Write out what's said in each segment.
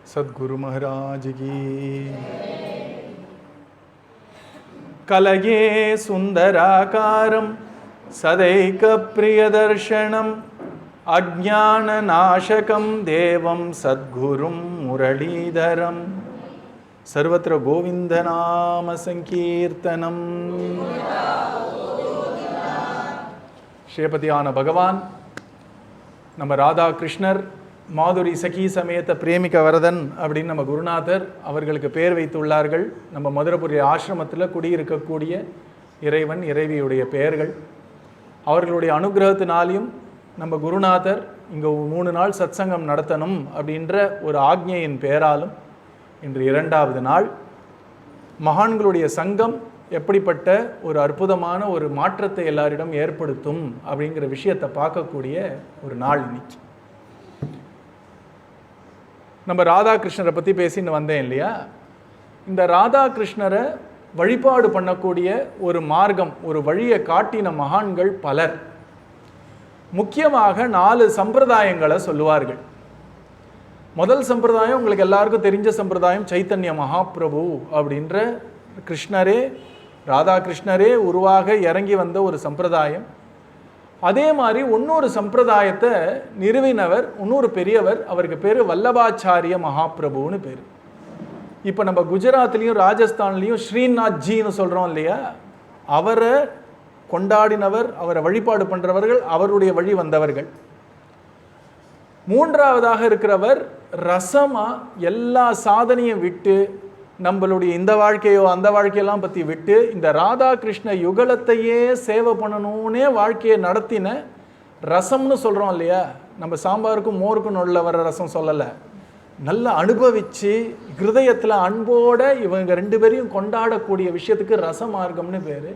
सद्गुरु महाराज की। कलये सुंदराकारं सदैकप्रियदर्शनम् अज्ञाननाशकं देवं सद्गुरुं मुरलीधरं सर्वत्र गोविंदनाम संकीर्तनम। ஸ்ரீபதியான பகவான் நம்ம ராதா கிருஷ்ணர் மாதுரி சகி சமேத பிரேமிக வரதன் அப்படின்னு நம்ம குருநாதர் அவர்களுக்கு பேர் வைத்துள்ளார்கள். நம்ம மதுரபுரி ஆசிரமத்தில் குடியிருக்கக்கூடிய இறைவன் இறைவியுடைய பெயர்கள். அவர்களுடைய அனுகிரகத்தினாலையும் நம்ம குருநாதர் இங்கே 3 நாள் சத்சங்கம் நடத்தணும் அப்படின்ற ஒரு ஆக்ஞையின் பெயராலும் இன்று 2வது நாள் மகான்களுடைய சங்கம் எப்படிப்பட்ட ஒரு அற்புதமான ஒரு மாற்றத்தை எல்லாரிடம் ஏற்படுத்தும் அப்படிங்கிற விஷயத்தை பார்க்கக்கூடிய ஒரு நாள் இன்னைக்கு. நம்ம ராதாகிருஷ்ணரை பற்றி பேசின்னு வந்தேன் இல்லையா? இந்த ராதாகிருஷ்ணரை வழிபாடு பண்ணக்கூடிய ஒரு மார்க்கம், ஒரு வழியை காட்டின மகான்கள் பலர். முக்கியமாக 4 சம்பிரதாயங்களை சொல்லுவார்கள். முதல் சம்பிரதாயம் உங்களுக்கு எல்லாருக்கும் தெரிஞ்ச சம்பிரதாயம், சைத்தன்ய மகாபிரபு அப்படின்ற கிருஷ்ணரே ராதாகிருஷ்ணரே உருவாக இறங்கி வந்த ஒரு சம்பிரதாயம். அதே மாதிரி இன்னொரு சம்பிரதாயத்தை நிறுவினவர் இன்னொரு பெரியவர், அவருக்கு பேர் வல்லபாச்சாரிய மகாபிரபுன்னு பேர். இப்போ நம்ம குஜராத்லேயும் ராஜஸ்தான்லேயும் ஸ்ரீநாத்ஜின்னு சொல்கிறோம் இல்லையா, அவரை கொண்டாடினவர், அவரை வழிபாடு பண்ணுறவர்கள், அவருடைய வழி வந்தவர்கள். 3வதாக இருக்கிறவர் ரசமா எல்லா சாதனையும் விட்டு, நம்மளுடைய இந்த வாழ்க்கையோ அந்த வாழ்க்கையெல்லாம் பற்றி விட்டு, இந்த ராதாகிருஷ்ண யுகலத்தையே சேவை பண்ணணும்னே வாழ்க்கையை நடத்தின ரசம்னு சொல்கிறோம் இல்லையா. நம்ம சாம்பாருக்கும் மோருக்கும் உள்ள வர ரசம் சொல்லலை, நல்லா அனுபவித்து ஹிருதயத்தில் அன்போடு இவங்க 2 பேரையும் கொண்டாடக்கூடிய விஷயத்துக்கு ரச மார்க்கம்னு பேர்.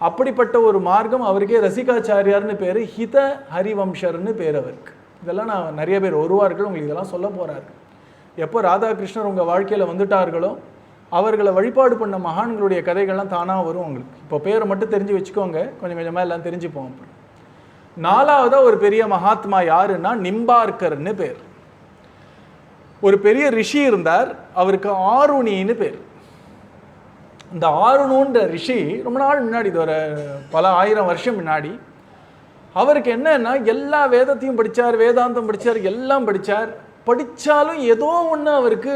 அப்படிப்பட்ட ஒரு மார்க்கம் அவருக்கே ரசிகாச்சாரியார்னு பேர், ஹித ஹரிவம்சர்னு பேர் அவருக்கு. இதெல்லாம் நான் நிறைய பேர் வருவார்கள், உங்களுக்கு இதெல்லாம் சொல்ல போகிறார்கள். எப்போ ராதாகிருஷ்ணர் உங்கள் வாழ்க்கையில் வந்துட்டார்களோ அவர்களை வழிபாடு பண்ண மகான்களுடைய கதைகள்லாம் தானாக வரும் உங்களுக்கு. இப்போ பேரை மட்டும் தெரிஞ்சு வச்சுக்கோங்க, கொஞ்சம் கொஞ்சமாக எல்லாம் தெரிஞ்சுப்போம். 4வதாக ஒரு பெரிய மகாத்மா யாருன்னா நிம்பார்க்கர்னு பேர். ஒரு பெரிய ரிஷி இருந்தார், அவருக்கு ஆருணின்னு பேர். இந்த ஆருணுன்ற ரிஷி ரொம்ப நாள் முன்னாடி, இது ஒரு பல 1000 வருஷம் முன்னாடி, அவருக்கு என்னன்னா எல்லா வேதத்தையும் படித்தார், வேதாந்தம் படித்தார், எல்லாம் படித்தாலும் ஏதோ ஒன்று அவருக்கு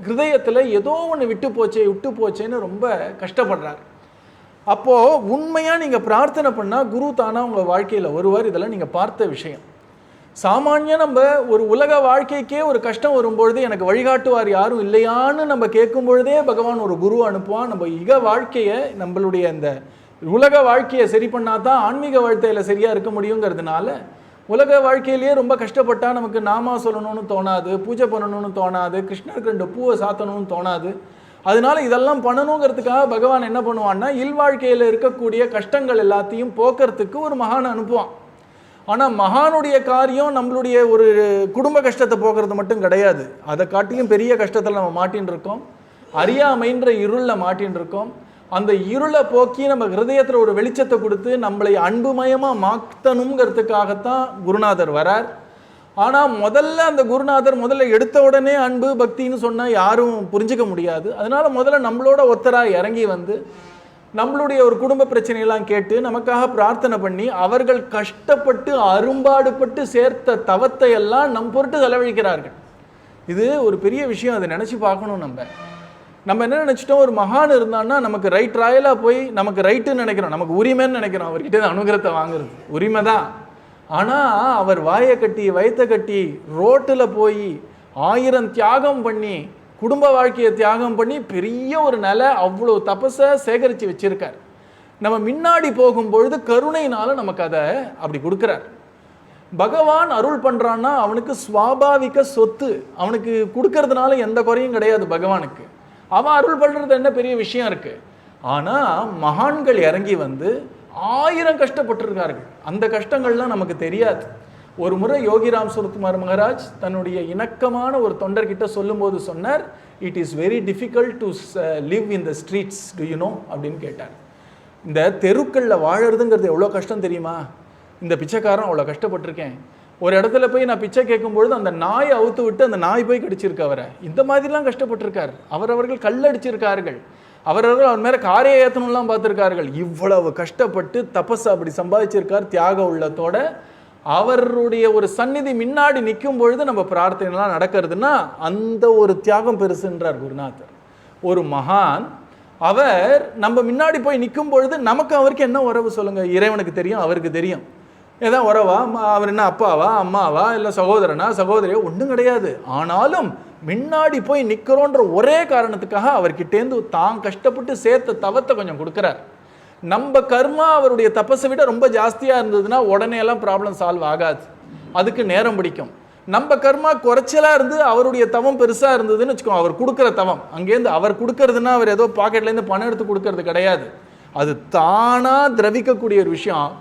ஹிருதயத்தில் ஏதோ ஒன்று விட்டு போச்சேன்னு ரொம்ப கஷ்டப்படுறார். அப்போது உண்மையாக நீங்கள் பிரார்த்தனை பண்ணால் குரு தானாக உங்கள் வாழ்க்கையில் வருவார். இதெல்லாம் நீங்கள் பார்த்த விஷயம். சாமானியம் நம்ம ஒரு உலக வாழ்க்கைக்கே ஒரு கஷ்டம் வரும்பொழுது எனக்கு வழிகாட்டுவார் யாரும் இல்லையான்னு நம்ம கேட்கும் பொழுதே பகவான் ஒரு குரு அனுப்புவான். நம்ம இக வாழ்க்கையை, நம்மளுடைய இந்த உலக வாழ்க்கையை சரி பண்ணால் தான் ஆன்மீக வாழ்க்கையில் சரியாக இருக்க முடியுங்கிறதுனால, உலக வாழ்க்கையிலேயே ரொம்ப கஷ்டப்பட்டால் நமக்கு நாமா சொல்லணும்னு தோணாது, பூஜை பண்ணணும்னு தோணாது, கிருஷ்ணருக்கு 2 பூவை சாத்தணும்னு தோணாது. அதனால இதெல்லாம் பண்ணணுங்கிறதுக்காக பகவான் என்ன பண்ணுவான்னா, இல்வாழ்க்கையில் இருக்கக்கூடிய கஷ்டங்கள் எல்லாத்தையும் போக்குறதுக்கு ஒரு மகான் அனுப்புவான். ஆனால் மகானுடைய காரியம் நம்மளுடைய ஒரு குடும்ப கஷ்டத்தை போக்குறது மட்டும் கிடையாது. அதை காட்டிலும் பெரிய கஷ்டத்தில் நம்ம மாட்டின்னு இருக்கோம். அறியாமைன்ற இருளில் மாட்டின்னு இருக்கோம். அந்த இருளை போக்கி நம்ம ஹிருதயத்தில் ஒரு வெளிச்சத்தை கொடுத்து நம்மளை அன்புமயமாக மாற்றணுங்கிறதுக்காகத்தான் குருநாதர் வரார். ஆனால் அந்த குருநாதர் எடுத்த உடனே அன்பு பக்தின்னு சொன்னால் யாரும் புரிஞ்சிக்க முடியாது. அதனால் முதல்ல நம்மளோட ஒத்தராக இறங்கி வந்து நம்மளுடைய ஒரு குடும்ப பிரச்சனையெல்லாம் கேட்டு நமக்காக பிரார்த்தனை பண்ணி அவர்கள் கஷ்டப்பட்டு அரும்பாடுபட்டு சேர்த்த தவத்தை எல்லாம் நம் பொருட்டு செலவழிக்கிறார்கள். இது ஒரு பெரிய விஷயம். அதை நினச்சி பார்க்கணும். நம்ம என்ன நினச்சிட்டோம், ஒரு மகான் இருந்தான்னா நமக்கு ரைட் ராயலாக போய் நமக்கு ரைட்டுன்னு நினைக்கிறோம், நமக்கு உரிமைன்னு நினைக்கிறோம். அவர்கிட்ட அனுகிரகத்தை வாங்குறது உரிமை தான். ஆனால் அவர் வாயை கட்டி வயத்தை கட்டி ரோட்டில் போய் 1000 தியாகம் பண்ணி, குடும்ப வாழ்க்கையை தியாகம் பண்ணி, பெரிய ஒரு நிலை அவ்வளோ தபஸை சேகரித்து வச்சிருக்கார். நம்ம முன்னாடி போகும்பொழுது கருணையினால நமக்கு அதை அப்படி கொடுக்குறார். பகவான் அருள் பண்ணுறான்னா அவனுக்கு சுவாபாவிக சொத்து, அவனுக்கு கொடுக்கறதுனால எந்த குறையும் கிடையாது பகவானுக்கு. அவன் அருள் பண்ணுறது என்ன பெரிய விஷயம் இருக்குது. ஆனால் மகான்கள் இறங்கி வந்து 1000 கஷ்டப்பட்டிருக்கார்கள். அந்த கஷ்டங்கள்லாம் நமக்கு தெரியாது. ஒரு முறை யோகிராம் சுரத்குமார் மகாராஜ் தன்னுடைய இணக்கமான ஒரு தொண்டர்கிட்ட சொல்லும்போது சொன்னார், it is very difficult to live in the streets, to you know அப்படின்னு கேட்டார். இந்த தெருக்களில் வாழறதுங்கிறது எவ்வளோ கஷ்டம் தெரியுமா? இந்த பிச்சைக்காரன் அவ்வளோ கஷ்டப்பட்டிருக்கேன், ஒரு இடத்துல போய் நான் பிச்சை கேட்கும்பொழுது அந்த நாயை அவுத்து விட்டு அந்த நாய் போய் கடிச்சிருக்கு அவரை. இந்த மாதிரிலாம் கஷ்டப்பட்டிருக்கார். அவர்கள் கல்லடிச்சிருக்கார்கள். அவர்கள் அவர் மேலே காரையை ஏற்றணும்லாம் பார்த்துருக்கார்கள். இவ்வளவு கஷ்டப்பட்டு தபஸ் அப்படி சம்பாதிச்சிருக்கார் தியாக உள்ளத்தோட. அவருடைய ஒரு சந்நிதி முன்னாடி நிற்கும் பொழுது நம்ம பிரார்த்தனைலாம் நடக்கிறதுனா அந்த ஒரு தியாகம் பெருசுன்றார் குருநாதர். ஒரு மகான் அவர் நம்ம முன்னாடி போய் நிற்கும் பொழுது நமக்கு அவருக்கு என்ன உறவு சொல்லுங்க? இறைவனுக்கு தெரியும், அவருக்கு தெரியும். ஏதாவது உறவா? அவர் என்ன அப்பாவா அம்மாவா இல்லை சகோதரனா சகோதரியா? ஒன்றும் கிடையாது. ஆனாலும் முன்னாடி போய் நிற்கிறோன்ற ஒரே காரணத்துக்காக அவர்கிட்டேருந்து தான் கஷ்டப்பட்டு சேர்த்த தவத்தை கொஞ்சம் கொடுக்குறார். நம்ம கர்மா அவருடைய தபஸை விட ரொம்ப ஜாஸ்தியாக இருந்ததுன்னா உடனே எல்லாம் ப்ராப்ளம் சால்வ் ஆகாது, அதுக்கு நேரம் பிடிக்கும். நம்ம கர்மா குறைச்சலாக இருந்து அவருடைய தவம் பெருசாக இருந்ததுன்னு வச்சுக்கோங்க, அவர் கொடுக்குற தவம் அங்கேருந்து அவர் கொடுக்கறதுன்னா அவர் ஏதோ பாக்கெட்லேருந்து பணம் எடுத்து கொடுக்கறது கிடையாது. அது தானாக திரவிக்கக்கூடிய ஒரு விஷயம்.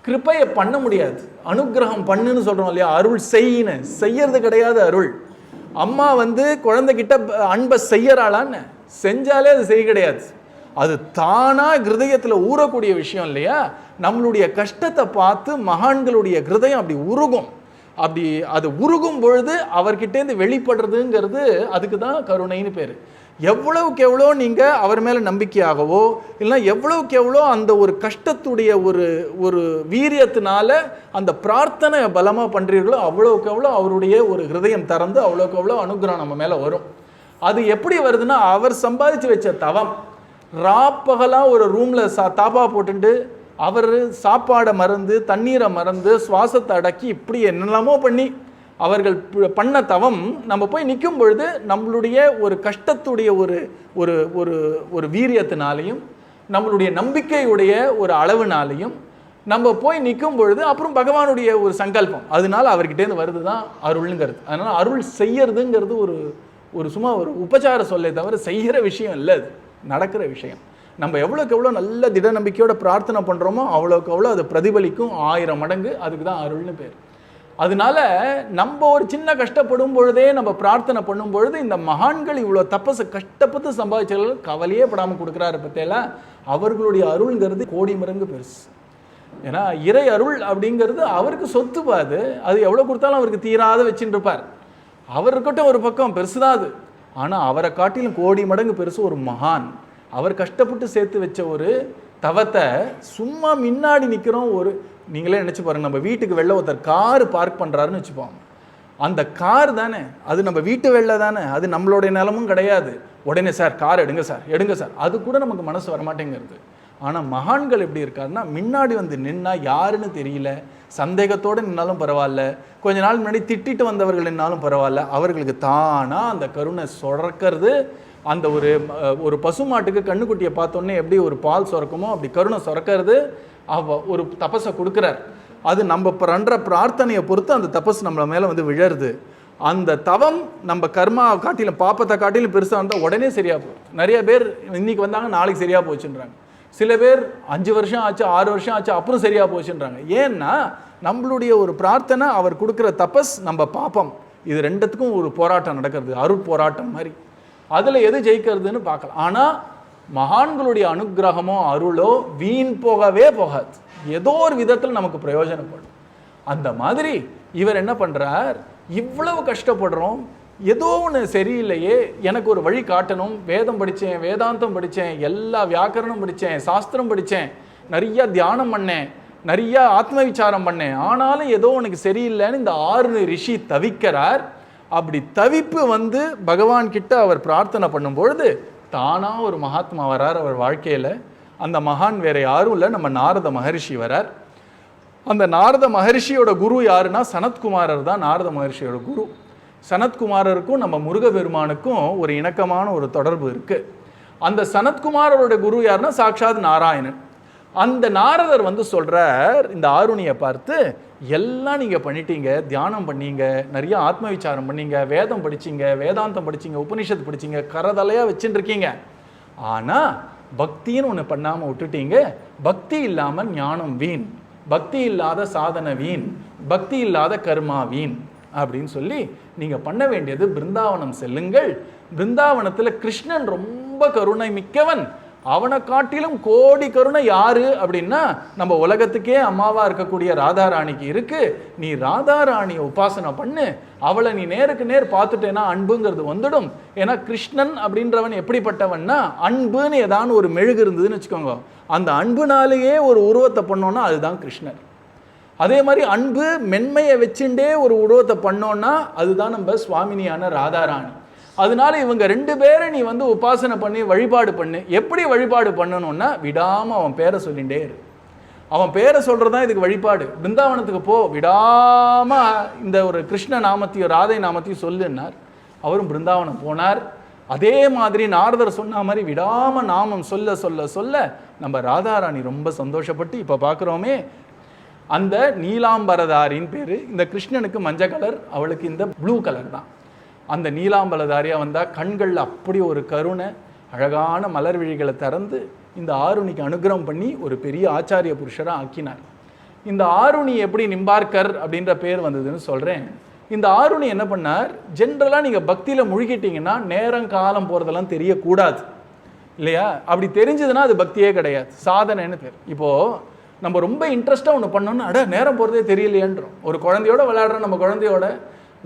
கிருப்பையை பண்ண முடியாது, அனுகிரகம் பண்ணுன்னு சொல்கிறோம் இல்லையா, அருள் செய்யின்னு செய்யறது கிடையாது. அருள் அம்மா குழந்தைகிட்ட அன்பை செய்யறாளான்னு செஞ்சாலே அது செய்ய கிடையாது. அது தானா கிருதயத்தில் ஊறக்கூடிய விஷயம் இல்லையா. நம்மளுடைய கஷ்டத்தை பார்த்து மகான்களுடைய கிருதயம் அப்படி உருகும். அப்படி அது உருகும் பொழுது அவர்கிட்டேருந்து வெளிப்படுறதுங்கிறது அதுக்கு தான் கருணைன்னு பேர். எவ்வளவுக்கு எவ்வளோ நீங்கள் அவர் மேலே நம்பிக்கையாகவோ இல்லைன்னா எவ்வளவுக்கு எவ்வளோ அந்த ஒரு கஷ்டத்துடைய ஒரு வீரியத்தினால அந்த பிரார்த்தனை பலமாக பண்ணுறீர்களோ அவ்வளோக்கு எவ்வளோ அவருடைய ஒரு ஹிருதயம் திறந்து அவ்வளோக்கு எவ்வளோ அனுகிரகம் நம்ம மேலே வரும். அது எப்படி வருதுன்னா, அவர் சம்பாதிச்சு வச்ச தவம். ராப்பகலாக ஒரு ரூமில் தாப்பா போட்டுட்டு அவர் சாப்பாடை மறந்து தண்ணீரை மறந்து சுவாசத்தை அடக்கி இப்படி என்னெல்லாமோ பண்ணி அவர்கள் பண்ண தவம் நம்ம போய் நிற்கும் பொழுது நம்மளுடைய ஒரு கஷ்டத்துடைய ஒரு ஒரு ஒரு ஒரு வீரியத்தினாலையும் நம்மளுடைய நம்பிக்கையுடைய ஒரு அளவுனாலையும் நம்ம போய் நிற்கும் பொழுது அப்புறம் பகவானுடைய ஒரு சங்கல்பம் அதனால அவர்கிட்டேருந்து வருது தான் அருள்ங்கிறது. அதனால் அருள் செய்யறதுங்கிறது ஒரு சும்மா ஒரு உபச்சார சொல்லை தவிர செய்கிற விஷயம் இல்லை, அது நடக்கிற விஷயம். நம்ம எவ்வளோக்கு எவ்வளோ நல்ல திட நம்பிக்கையோட பிரார்த்தனை பண்ணுறோமோ அவ்வளோக்கு அவ்வளோ அது பிரதிபலிக்கும் 1000 மடங்கு. அதுக்கு தான் அருள்னு பேர். அதனால நம்ம ஒரு சின்ன கஷ்டப்படும் பொழுதே நம்ம பிரார்த்தனை பண்ணும் பொழுது இந்த மகான்கள் இவ்வளோ தப்பசை கஷ்டப்பட்டு சம்பாதிச்சவர்கள் கவலையே படாமல் கொடுக்குறாரு பற்றியெல்லாம். அவர்களுடைய அருள்ங்கிறது கோடி மடங்கு பெருசு. ஏன்னா இறை அருள் அப்படிங்கிறது அவருக்கு சொத்து பாது, அது எவ்வளோ கொடுத்தாலும் அவருக்கு தீராத வச்சுட்டு இருப்பார். அவர்கிட்ட ஒரு பக்கம் பெருசு தான் அது. ஆனால் அவரை காட்டிலும் கோடி மடங்கு பெருசு ஒரு மகான். அவர் கஷ்டப்பட்டு சேர்த்து வச்ச ஒரு தவத்தை சும்மா முன்னாடி நிற்கிறோம். நீங்களே நினச்சி பாருங்க, நம்ம வீட்டுக்கு வெளில ஒருத்தர் கார் பார்க் பண்ணுறாருன்னு வச்சுப்போம். அந்த கார் தானே அது நம்ம வீட்டு வெளில தானே, அது நம்மளுடைய நிலமும் கிடையாது. உடனே சார் கார் எடுங்க சார் எடுங்க சார், அது கூட நமக்கு மனசு வரமாட்டேங்கிறது. ஆனால் மகான்கள் எப்படி இருக்காருன்னா, முன்னாடி நின்னா யாருன்னு தெரியல, சந்தேகத்தோடு நின்னாலும் பரவாயில்ல, கொஞ்ச நாள் முன்னாடி திட்டிட்டு வந்தவர்கள் நின்னாலும் பரவாயில்ல, அவர்களுக்கு தானாக அந்த கருணை சுரக்கிறது. அந்த ஒரு பசுமாட்டுக்கு கண்ணுக்குட்டியை பார்த்தோன்னே எப்படி ஒரு பால் சுரக்குமோ அப்படி கருணை சுரக்கிறது. ஒரு தபஸை கொடுக்குறார். அது நம்ம பண்ணுற பிரார்த்தனையை பொறுத்து அந்த தபஸ் நம்மள மேலே விழருது. அந்த தவம் நம்ம கர்மா காட்டிலும் பாப்பத்தை காட்டிலும் பெருசாக இருந்தால் உடனே சரியாக போகுது. நிறைய பேர் இன்னைக்கு வந்தாங்க நாளைக்கு சரியாக போச்சுன்றாங்க. சில பேர் 5 வருஷம் ஆச்சு 6 வருஷம் ஆச்சு அப்புறம் சரியாக போச்சுன்றாங்க. ஏன்னா நம்மளுடைய ஒரு பிரார்த்தனை, அவர் கொடுக்குற தபஸ், நம்ம பாப்பம், இது ரெண்டுத்துக்கும் ஒரு போராட்டம் நடக்கிறது, அருள் போராட்டம் மாதிரி. அதில் எது ஜெயிக்கிறதுன்னு பார்க்கலாம். ஆனால் மகான்களுடைய அனுகிரகமோ அருளோ வீண் போகவே போகாது, ஏதோ ஒரு விதத்தில் நமக்கு பிரயோஜனப்படும். அந்த மாதிரி இவர் என்ன பண்ணுறார், இவ்வளவு கஷ்டப்படுறோம், ஏதோ ஒன்று சரியில்லையே, எனக்கு ஒரு வழி காட்டணும். வேதம் படித்தேன், வேதாந்தம் படித்தேன், எல்லா வியாக்கரணம் படித்தேன், சாஸ்திரம் படித்தேன், நிறையா தியானம் பண்ணேன், நிறையா ஆத்ம விசாரம் பண்ணேன், ஆனாலும் ஏதோ உனக்கு சரியில்லைன்னு இந்த 6 ரிஷி தவிக்கிறார். அப்படி தவிப்பு பகவான் கிட்ட அவர் பிரார்த்தனை பண்ணும்பொழுது தானாக ஒரு மகாத்மா வரார் அவர் வாழ்க்கையில். அந்த மகான் வேற யாரும் இல்லை, நம்ம நாரத மகரிஷி வரார். அந்த நாரத மகரிஷியோட குரு யாருன்னா சனத்குமாரர் தான் நாரத மகரிஷியோட குரு. சனத்குமாரருக்கும் நம்ம முருகபெருமானுக்கும் ஒரு இணக்கமான ஒரு தொடர்பு இருக்குது. அந்த சனத்குமாரோட குரு யாருன்னா சாட்சாத் நாராயணன். அந்த நாரதர் சொல்கிறார் இந்த ஆருணியை பார்த்து, எல்லாம் நீங்கள் பண்ணிட்டீங்க, தியானம் பண்ணீங்க, நிறைய ஆத்ம விசாரம் பண்ணீங்க, வேதம் படிச்சிங்க, வேதாந்தம் படிச்சிங்க, உபனிஷத்து படிச்சிங்க, கரதலையாக வச்சுட்டு இருக்கீங்க. ஆனால் பக்தின்னு ஒன்று பண்ணாமல் விட்டுட்டீங்க. பக்தி இல்லாமல் ஞானம் வீண், பக்தி இல்லாத சாதனை வீண், பக்தி இல்லாத கர்மா வீண் அப்படின்னு சொல்லி நீங்கள் பண்ண வேண்டியது பிருந்தாவனம் செல்லுங்கள். பிருந்தாவனத்தில் கிருஷ்ணன் ரொம்ப கருணை மிக்கவன், அவனை காட்டிலும் கோடி கருணை யாரு அப்படின்னா நம்ம உலகத்துக்கே அம்மாவா இருக்கக்கூடிய ராதாராணிக்கு இருக்கு. நீ ராதாராணியை உபாசனை பண்ணு, அவளை நீ நேருக்கு நேர் பார்த்துட்டேன்னா அன்புங்கிறது வந்துடும். ஏன்னா கிருஷ்ணன் அப்படின்றவன் எப்படிப்பட்டவன்னா, அன்புன்னு ஏதாவது ஒரு மெழுகு இருந்ததுன்னு வச்சுக்கோங்க, அந்த அன்புனாலேயே ஒரு உருவத்தை பண்ணோன்னா அதுதான் கிருஷ்ணர். அதே மாதிரி அன்பு மென்மையை வச்சுட்டே ஒரு உருவத்தை பண்ணோன்னா அதுதான் நம்ம சுவாமினியான ராதாராணி. அதனால இவங்க 2 பேரை நீ வந்து உபாசனை பண்ணி வழிபாடு பண்ணு. எப்படி வழிபாடு பண்ணணும்னா, விடாமல் அவன் பேரை சொல்லிகிட்டே இரு. அவன் பேரை சொல்கிறது தான் இதுக்கு வழிபாடு. பிருந்தாவனத்துக்கு போ, விடாமல் இந்த ஒரு கிருஷ்ண நாமத்தையும் ராதை நாமத்தையும் சொல்லுன்னார். அவரும் பிருந்தாவனம் போனார். அதே மாதிரி நாரதர் சொன்ன மாதிரி விடாமல் நாமம் சொல்ல சொல்ல சொல்ல நம்ம ராதாராணி ரொம்ப சந்தோஷப்பட்டு, இப்போ பார்க்குறோமே அந்த நீலாம்பரதாரின்னு பேர். இந்த கிருஷ்ணனுக்கு மஞ்சள் கலர், அவளுக்கு இந்த ப்ளூ கலர் தான். அந்த நீலாம்பலதாரியாக வந்தால் கண்களில் அப்படி ஒரு கருணை, அழகான மலர் விழிகளை திறந்து இந்த ஆருணிக்கு அனுகிரகம் பண்ணி ஒரு பெரிய ஆச்சாரிய புருஷராக ஆக்கினார். இந்த ஆருணி எப்படி நிம்பார்க்கர் அப்படின்ற பேர் வந்ததுன்னு சொல்கிறேன். இந்த ஆருணி என்ன பண்ணார், ஜென்ரலாக நீங்கள் பக்தியில் முழுகிட்டீங்கன்னா நேரம் காலம் போகிறதெல்லாம் தெரியக்கூடாது இல்லையா? அப்படி தெரிஞ்சதுன்னா அது பக்தியே கிடையாது, சாதனைன்னு பேர். இப்போது நம்ம ரொம்ப இன்ட்ரெஸ்ட்டாக ஒன்று பண்ணோன்னா நேரம் போகிறதே தெரியலையேன்றோம். ஒரு குழந்தையோட விளையாடுறோம், நம்ம குழந்தையோட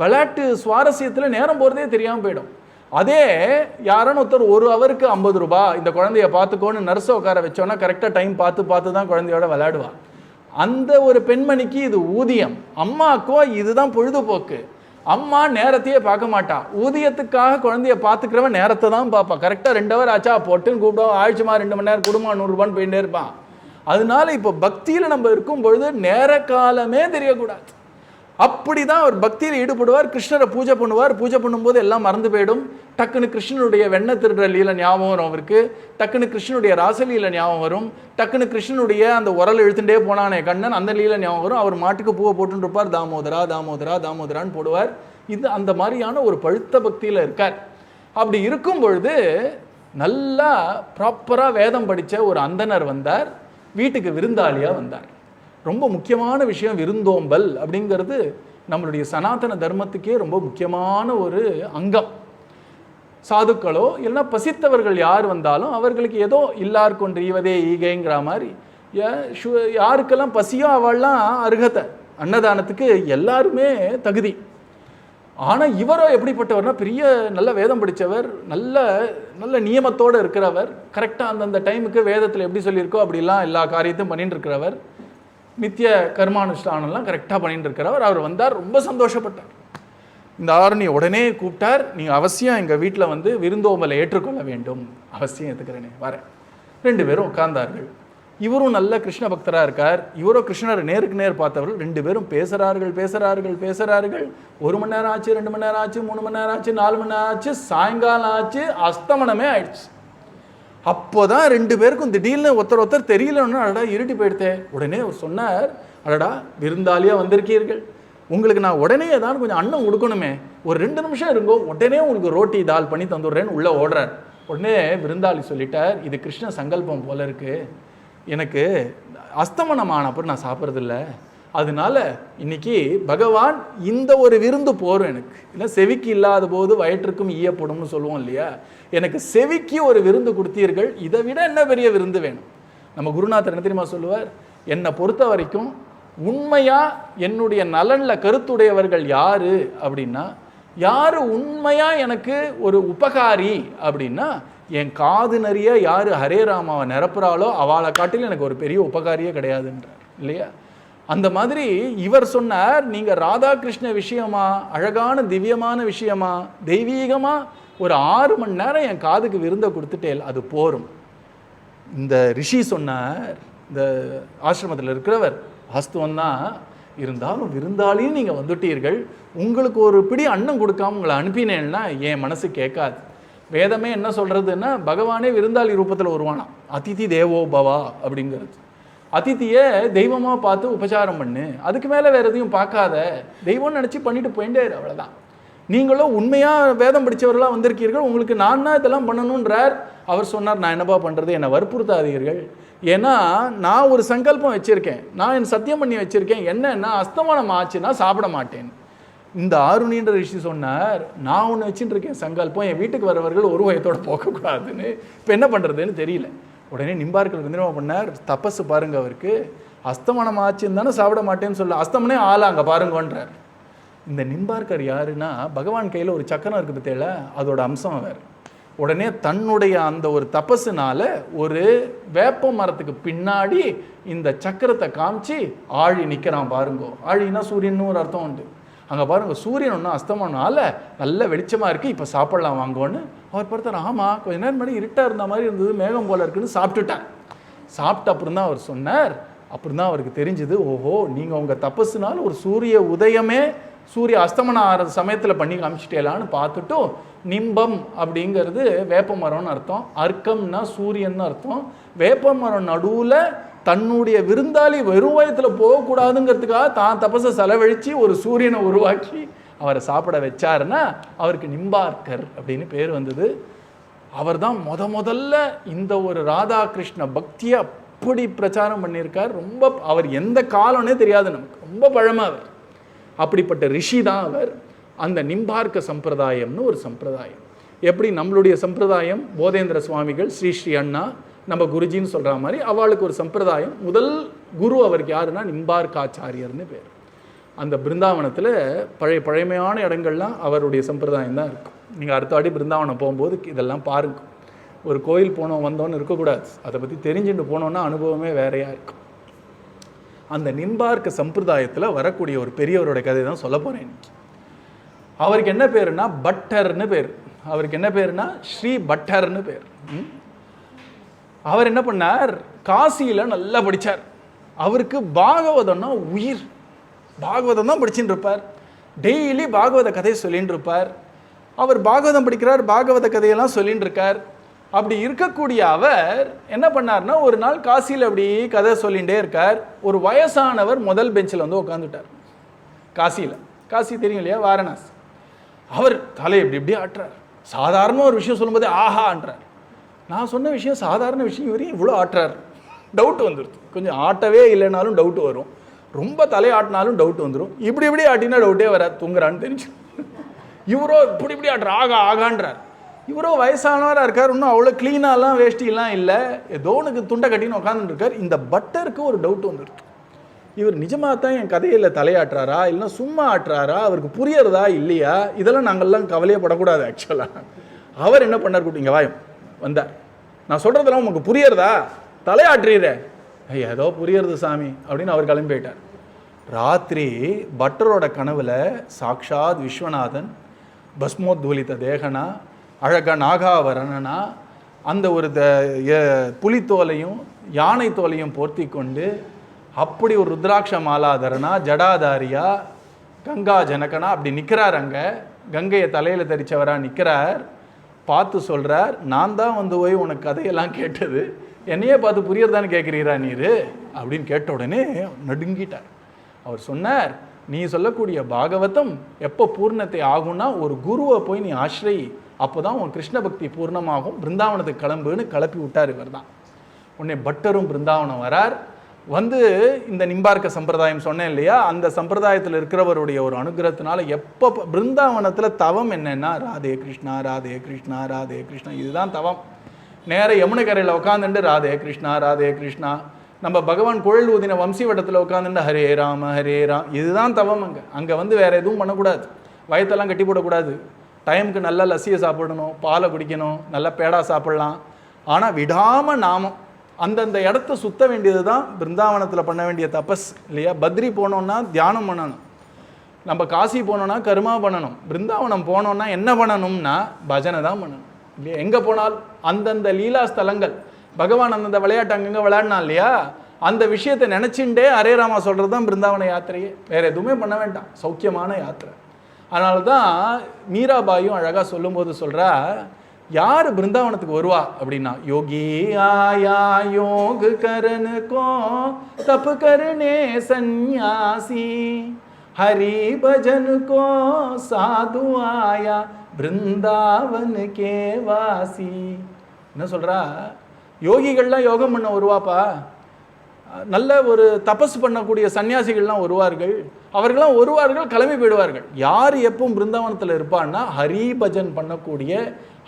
விளையாட்டு சுவாரஸ்யத்தில் நேரம் போகிறதே தெரியாமல் போயிடும். அதே யாரான ஒருத்தர் 1 ஹவருக்கு 50 ரூபாய் இந்த குழந்தைய பார்த்துக்கோன்னு நர்ஸை உட்கார வச்சோன்னா கரெக்டாக டைம் பார்த்து தான் குழந்தையோட விளையாடுவாள். அந்த ஒரு பெண்மணிக்கு இது ஊதியம், அம்மாக்கோ இதுதான் பொழுதுபோக்கு. அம்மா நேரத்தையே பார்க்க மாட்டா, ஊதியத்துக்காக குழந்தைய பார்த்துக்கிறவன் நேரத்தை தான் பார்ப்பான். கரெக்டாக 2 ஹவர் ஆச்சா போட்டுன்னு கூப்பிடுவோம், ஆயிடுச்சுமா 2 மணி நேரம் கொடுமா 100 ரூபான்னு போயிட்டே இருப்பான். அதனால இப்போ பக்தியில் நம்ம இருக்கும் பொழுது நேர காலமே தெரியக்கூடாது. அப்படிதான் அவர் பக்தியில் ஈடுபடுவார், கிருஷ்ணரை பூஜை பண்ணுவார். பூஜை பண்ணும்போது எல்லாம் மறந்து போயிடும். டக்குன்னு கிருஷ்ணனுடைய வெண்ணெய் திருடுற லீலை ஞாபகம் வரும் அவருக்கு, டக்குன்னு கிருஷ்ணனுடைய ராசலீலை ஞாபகம் வரும், டக்குன்னு கிருஷ்ணனுடைய அந்த உரல் இழுத்துட்டே போனானே கண்ணன் அந்த லீலை ஞாபகம் வரும். அவர் மாட்டுக்கு பூவை போட்டுன்னு இருப்பார், தாமோதரா தாமோதரா தாமோதரான்னு போடுவார். இது அந்த மாதிரியான ஒரு பழுத்த பக்தியில் இருக்கார். அப்படி இருக்கும் பொழுது நல்லா ப்ராப்பராக வேதம் படித்த ஒரு அந்தனர் வந்தார், வீட்டுக்கு விருந்தாளியாக வந்தார். ரொம்ப முக்கியமான விஷயம் விருந்தோம்பல் அப்படிங்கிறது நம்மளுடைய சனாதன தர்மத்துக்கே ரொம்ப முக்கியமான ஒரு அங்கம். சாதுக்களோ இல்லைன்னா பசித்தவர்கள் யார் வந்தாலும் அவர்களுக்கு ஏதோ இல்லார் கொன்று ஈவதே ஈகைங்கிற மாதிரி யாருக்கெல்லாம் பசியோ அவள்லாம் அருகதை, அன்னதானத்துக்கு எல்லாருமே தகுதி. ஆனால் இவரோ எப்படிப்பட்டவர்னா, பெரிய நல்ல வேதம் படித்தவர், நல்ல நல்ல நியமத்தோடு இருக்கிறவர், கரெக்டாக அந்தந்த டைமுக்கு வேதத்தில் எப்படி சொல்லியிருக்கோ அப்படிலாம் எல்லா காரியத்தையும் பண்ணிட்டு இருக்கிறவர், நித்திய கர்மானுஷ்டானம்லாம் கரெக்டாக பண்ணிட்டு இருக்கிறவர். அவர் வந்தார், ரொம்ப சந்தோஷப்பட்டார். இந்த ஆருணியை உடனே கூப்பிட்டார், நீங்கள் அவசியம் எங்கள் வீட்டில் வந்து விருந்தோம்பலை ஏற்றுக்கொள்ள வேண்டும். அவசியம் ஏற்றுக்கிறேனே, வரேன். 2 பேரும் உட்கார்ந்தார்கள். இவரும் நல்ல கிருஷ்ண பக்தராக இருக்கார், இவரோ கிருஷ்ணரை நேருக்கு நேர் பார்த்தவர்கள். 2 பேரும் பேசுகிறார்கள். 1 மணி நேரம் ஆச்சு, 2 மணி நேரம் ஆச்சு, 3 மணி நேரம் ஆச்சு, 4 மணி நேரம் ஆச்சு, சாயங்காலம் ஆச்சு, அஸ்தமனமே ஆயிடுச்சு. அப்போதான் 2 பேருக்கும் திடீர்னு ஒருத்தர் தெரியலன்னு அடடா இருட்டி போயிடுத்தே. உடனே அவர் சொன்னார், அடடா விருந்தாளியாக வந்திருக்கீர்கள், உங்களுக்கு நான் உடனே ஏதாவது கொஞ்சம் அன்னம் கொடுக்கணுமே, ஒரு 2 நிமிஷம் இருங்கோ, உடனே உங்களுக்கு ரோட்டி தால் பண்ணி தந்துடுறேன்னு உள்ளே ஓடுறார். உடனே விருந்தாளி சொல்லிட்டார், இது கிருஷ்ண சங்கல்பம் போல இருக்கு, எனக்கு அஸ்தமனம் ஆனப்போ நான் சாப்பிட்றதில்ல, அதனால இன்னைக்கு பகவான் இந்த ஒரு விருந்து போரும் எனக்கு. இல்லை செவிக்கு இல்லாத போது வயிற்றுக்கும் ஈயப்படும்னு சொல்லுவோம் இல்லையா, எனக்கு செவிக்கு ஒரு விருந்து கொடுத்தீர்கள், இதை விட என்ன பெரிய விருந்து வேணும். நம்ம குருநாதர் என்ன தெரியுமா சொல்லுவார், என்னை பொறுத்த வரைக்கும் உண்மையாக என்னுடைய நலனில் கருத்துடையவர்கள் யார் அப்படின்னா, யார் உண்மையாக எனக்கு ஒரு உபகாரி அப்படின்னா, என் காது நிறைய யார் ஹரே ராமாவை நிரப்புறாளோ அவளை காட்டிலும் எனக்கு ஒரு பெரிய உபகாரியே கிடையாதுன்றார் இல்லையா. அந்த மாதிரி இவர் சொன்னார், நீங்கள் ராதாகிருஷ்ண விஷயமா, அழகான திவ்யமான விஷயமா, தெய்வீகமாக ஒரு 6 மணி நேரம் என் காதுக்கு விருந்தை கொடுத்துட்டேல், அது போரும். இந்த ரிஷி சொன்னார், இந்த ஆசிரமத்தில் இருக்கிறவர் வாஸ்துவம் தான், இருந்தாலும் விருந்தாளியும் நீங்கள் வந்துட்டீர்கள், உங்களுக்கு ஒரு பிடி அன்னம் கொடுக்காம உங்களை அனுப்பினேன்னா என் மனசு கேட்காது. வேதமே என்ன சொல்கிறதுன்னா, பகவானே விருந்தாளி ரூபத்தில் வருவானா, அதிதி தேவோ பவா அப்படிங்கிறது. அதித்தியை தெய்வமாக பார்த்து உபச்சாரம் பண்ணு, அதுக்கு மேலே வேறு எதையும் பார்க்காத, தெய்வம்னு நினச்சி பண்ணிட்டு போயிட்டே இரு, அவ்வளோதான். நீங்களும் உண்மையாக வேதம் படித்தவர்களாக வந்திருக்கீர்கள், உங்களுக்கு நான் தான் இதெல்லாம் பண்ணணுன்றார். அவர் சொன்னார், நான் என்னப்பா பண்ணுறது, என்னை வற்புறுத்தாதீர்கள், ஏன்னா நான் ஒரு சங்கல்பம் வச்சுருக்கேன், நான் என் சத்தியம் பண்ணி வச்சுருக்கேன், என்னன்னா அஸ்தமனம் ஆச்சுன்னா சாப்பிட மாட்டேன். இந்த ஆருணின்ற ரிஷி சொன்னார், நான் ஒன்று வச்சுட்டு இருக்கேன் சங்கல்பம், என் வீட்டுக்கு வரவர்கள் ஒரு வயத்தோடு போகக்கூடாதுன்னு, இப்போ என்ன பண்ணுறதுன்னு தெரியல. உடனே நிம்பார்க்கர் என்ன பண்ணார், தபஸ் பாருங்க அவருக்கு, அஸ்தமனம் ஆச்சுன்னு தானே சாப்பிட மாட்டேன்னு சொல்ல, அஸ்தமனே ஆளா அங்கே பாருங்கன்றார். இந்த நிம்பார்க்கர் யாருன்னா, பகவான் கையில் ஒரு சக்கரம் இருக்குது பத்தியில, அதோட அம்சம் அவர். உடனே தன்னுடைய அந்த ஒரு தபஸுனால ஒரு வேப்ப மரத்துக்கு பின்னாடி இந்த சக்கரத்தை காமிச்சு ஆழி நிற்கிறான் பாருங்கோ. ஆழின்னா சூரியன்னு ஒரு அர்த்தம் உண்டு. அங்கே பாருங்க, சூரியன் ஒன்றும் அஸ்தமனால நல்ல வெளிச்சமாக இருக்குது, இப்போ சாப்பிட்லாம் வாங்கோன்னு அவர் பார்த்தார். ஆமாம், கொஞ்ச நேரம் முன்னாடி இருட்டாக இருந்த மாதிரி இருந்தது, மேகம் போல இருக்குன்னு சாப்பிட்டுட்டார். சாப்பிட்ட அப்புறம் தான் அவர் சொன்னார், அப்புறம் தான் அவருக்கு தெரிஞ்சுது, ஓஹோ நீங்கள் உங்கள் தபஸுனால ஒரு சூரிய உதயமே சூரிய அஸ்தமனம் ஆகிற சமயத்தில் பண்ணி காமிச்சிட்டேலான்னு பார்த்துட்டு, நிம்பம் அப்படிங்கிறது வேப்ப மரம்னு அர்த்தம், அர்க்கம்னா சூரியன்னு அர்த்தம். வேப்ப மரம் நடுவில் தன்னுடைய விருந்தாளி வெறும் வயத்தில் போகக்கூடாதுங்கிறதுக்காக தான் தபஸை செலவழித்து ஒரு சூரியனை உருவாக்கி அவரை சாப்பிட வச்சாருன்னா அவருக்கு நிம்பார்க்கர் அப்படின்னு பேர் வந்தது. அவர் தான் முதல்ல இந்த ஒரு ராதாகிருஷ்ண பக்தியை அப்படி பிரச்சாரம் பண்ணியிருக்கார். ரொம்ப அவர் எந்த காலம்னே தெரியாது நமக்கு, ரொம்ப பழமை அவர். அப்படிப்பட்ட ரிஷி தான் அவர். அந்த நிம்பார்க்க சம்பிரதாயம்னு ஒரு சம்பிரதாயம். எப்படி நம்மளுடைய சம்பிரதாயம் போதேந்திர சுவாமிகள், ஸ்ரீ ஸ்ரீ அண்ணா நம்ம குருஜின்னு சொல்கிற மாதிரி அவளுக்கு ஒரு சம்பிரதாயம். முதல் குரு அவருக்கு யாருன்னா நிம்பார்க்காச்சாரியர்னு பேர். அந்த பிருந்தாவனத்தில் பழமையான இடங்கள்லாம் அவருடைய சம்பிரதாயம் தான் இருக்கும். நீங்கள் அடுத்த வாட்டி பிருந்தாவனம் போகும்போது இதெல்லாம் பாருங்க. ஒரு கோயில் போனோம் வந்தோன்னு இருக்கக்கூடாது, அதை பற்றி தெரிஞ்சுட்டு போனோன்னா அனுபவமே வேறையாக இருக்கும். அந்த நிம்பார்க்க சம்பிரதாயத்தில் வரக்கூடிய ஒரு பெரியவரோட கதை தான் சொல்ல போகிறேன் இன்னைக்கு. அவருக்கு என்ன பேருன்னா பட்டர்னு பேர். அவருக்கு என்ன பேருன்னா ஸ்ரீ பட்டர்னு பேர். அவர் என்ன பண்ணார், காசியில் நல்லா படித்தார். அவருக்கு பாகவதம்னா உயிர். பாகவதம் தான் படிச்சுட்டு இருப்பார். டெய்லி பாகவத கதையை சொல்லின்னு இருப்பார். அவர் பாகவதம் படிக்கிறார், பாகவத கதையெல்லாம் சொல்லின்னு இருக்கார். அப்படி இருக்கக்கூடிய அவர் என்ன பண்ணார்னா, ஒரு நாள் காசியில் அப்படி கதை சொல்லிகிட்டே இருக்கார். ஒரு வயசானவர் முதல் பெஞ்சில் வந்து உட்காந்துட்டார். காசியில், காசி தெரியும் இல்லையா, வாரணாசி. அவர் தலை இப்படி இப்படி ஆட்டுறார். சாதாரண ஒரு விஷயம் சொல்லும்போதே ஆஹான்றார். நான் சொன்ன விஷயம் சாதாரண விஷயம், இவரையும் இவ்வளோ ஆட்டுறார். டவுட் வந்துடுது. கொஞ்சம் ஆட்டவே இல்லைனாலும் டவுட் வரும், ரொம்ப தலையாட்டினாலும் டவுட் வந்துடும். இப்படி இப்படி ஆட்டினா டவுட்டே வராது, தூங்குறான்னு தெரிஞ்சு. இவரோ இப்படி இப்படி ஆட்டுற ஆகா ஆகான்றார். இவரோ வயசானவராக இருக்கார், இன்னும் அவ்வளோ க்ளீனாலாம் வேஷ்டிலாம் இல்லை, ஏதோ ஒன்று துண்டை கட்டின்னு உட்காந்துட்டு இருக்கார். இந்த பட்டருக்கு ஒரு டவுட் வந்துருக்கு. இவர் நிஜமாக தான் என் கதையில் தலையாட்டுறாரா இல்லைன்னா சும்மா ஆட்டுறாரா, அவருக்கு புரியறதா இல்லையா, இதெல்லாம் நாங்கள்லாம் கவலையே படக்கூடாது. ஆக்சுவலாக அவர் என்ன பண்ணார், கூட்டிங்க வாயம் வந்தார். நான் சொல்கிறதெல்லாம் உங்களுக்கு புரியறதா, தலையாட்டுறீர, ஏதோ புரியறது சாமி அப்படின்னு அவர் கிளம்பி போயிட்டார். ராத்திரி பட்டரோட கனவில் சாக்ஷாத் விஸ்வநாதன் பஸ்மோத்வலித்த தேகனா, அழகா நாகாவரணனா, அந்த ஒரு புலித்தோலையும் யானை தோலையும் போர்த்தி கொண்டு அப்படி ஒரு ருத்ராட்ச மாலாதரனா ஜடாதாரியா கங்கா ஜனகனா அப்படி நிற்கிறார். அங்கே கங்கையை தலையில் தரிச்சவராக நிற்கிறார். பார்த்து சொல்கிறார், நான் தான் வந்து போய் உனக்கு கதையெல்லாம் கேட்டது, என்னையே பார்த்து புரியறதான்னு கேட்குறீரா நீர் அப்படின்னு கேட்ட உடனே நடுங்கிட்டார். அவர் சொன்னார், நீ சொல்லக்கூடிய பாகவதம் எப்போ பூர்ணத்தை ஆகும்னா ஒரு குருவை போய் நீ ஆசிரியை, அப்போ தான் உன் கிருஷ்ண பக்தி பூர்ணமாகும், பிருந்தாவனத்துக்கு கிளம்புன்னு கிளப்பி விட்டார். இவர் தான். உடனே பட்டரும் பிருந்தாவனம் வரார். வந்து இந்த நிம்பார்க்க சம்பிரதாயம் சொன்னேன் இல்லையா, அந்த சம்பிரதாயத்தில் இருக்கிறவருடைய ஒரு அனுகிரகத்தினால எப்போ பிருந்தாவனத்தில் தவம் என்னன்னா ராதே கிருஷ்ணா ராதே கிருஷ்ணா ராதே கிருஷ்ணா, இதுதான் தவம். நேர யமுனை கரையில் உட்காந்துட்டு ராதே கிருஷ்ணா ராதே கிருஷ்ணா, நம்ம பகவான் குழல் ஊதின வம்சி வட்டத்தில் உட்காந்துட்டு ஹரே ராம ஹரே ராம், இதுதான் தவம். அங்கே வந்து வேறு எதுவும் பண்ணக்கூடாது, வயத்தெல்லாம் கட்டி போடக்கூடாது, டைமுக்கு நல்லா லஸ்ஸியை சாப்பிடணும், பாலை குடிக்கணும், நல்லா பேடா சாப்பிட்லாம். ஆனால் விடாமல் நாமம் அந்தந்த இடத்த சுற்ற வேண்டியது தான் பிருந்தாவனத்தில் பண்ண வேண்டிய தபஸ் இல்லையா. பத்ரி போனோன்னா தியானம் பண்ணணும், நம்ம காசி போனோன்னா கர்மா பண்ணணும், பிருந்தாவனம் போனோன்னா என்ன பண்ணணும்னா பஜனை தான் பண்ணணும் இல்லையா. எங்கே போனால் அந்தந்த லீலா ஸ்தலங்கள், பகவான் அந்தந்த விளையாட்டு அங்கங்கே விளையாடினா இல்லையா, அந்த விஷயத்தை நினச்சிண்டே ஹரே ராமா சொல்கிறது தான் பிருந்தாவன யாத்திரையே, வேறு எதுவுமே பண்ண வேண்டாம், சௌக்கியமான யாத்திரை. அதனால தான் மீராபாயும் அழகாக சொல்லும்போது சொல்கிறா, யார் பிருந்தாவனத்துக்கு வருவா அப்படின்னா, யோகி ஆயா யோக கரன் கோ தப் கரனே சந்நியாசி, ஹரி பஜன் கோ சாது ஆயா பிருந்தாவன் கே வாசி. என்ன சொல்கிறா, யோகிகள்லாம் யோகம் பண்ண வருவாப்பா, நல்ல ஒரு தபஸ் பண்ணக்கூடிய சன்னியாசிகள்லாம் வருவார்கள், அவர்கள்லாம் வருவார்கள், கிளம்பி போயிடுவார்கள். யார் எப்பவும் பிருந்தாவனத்தில் இருப்பான்னா ஹரி பஜன் பண்ணக்கூடிய,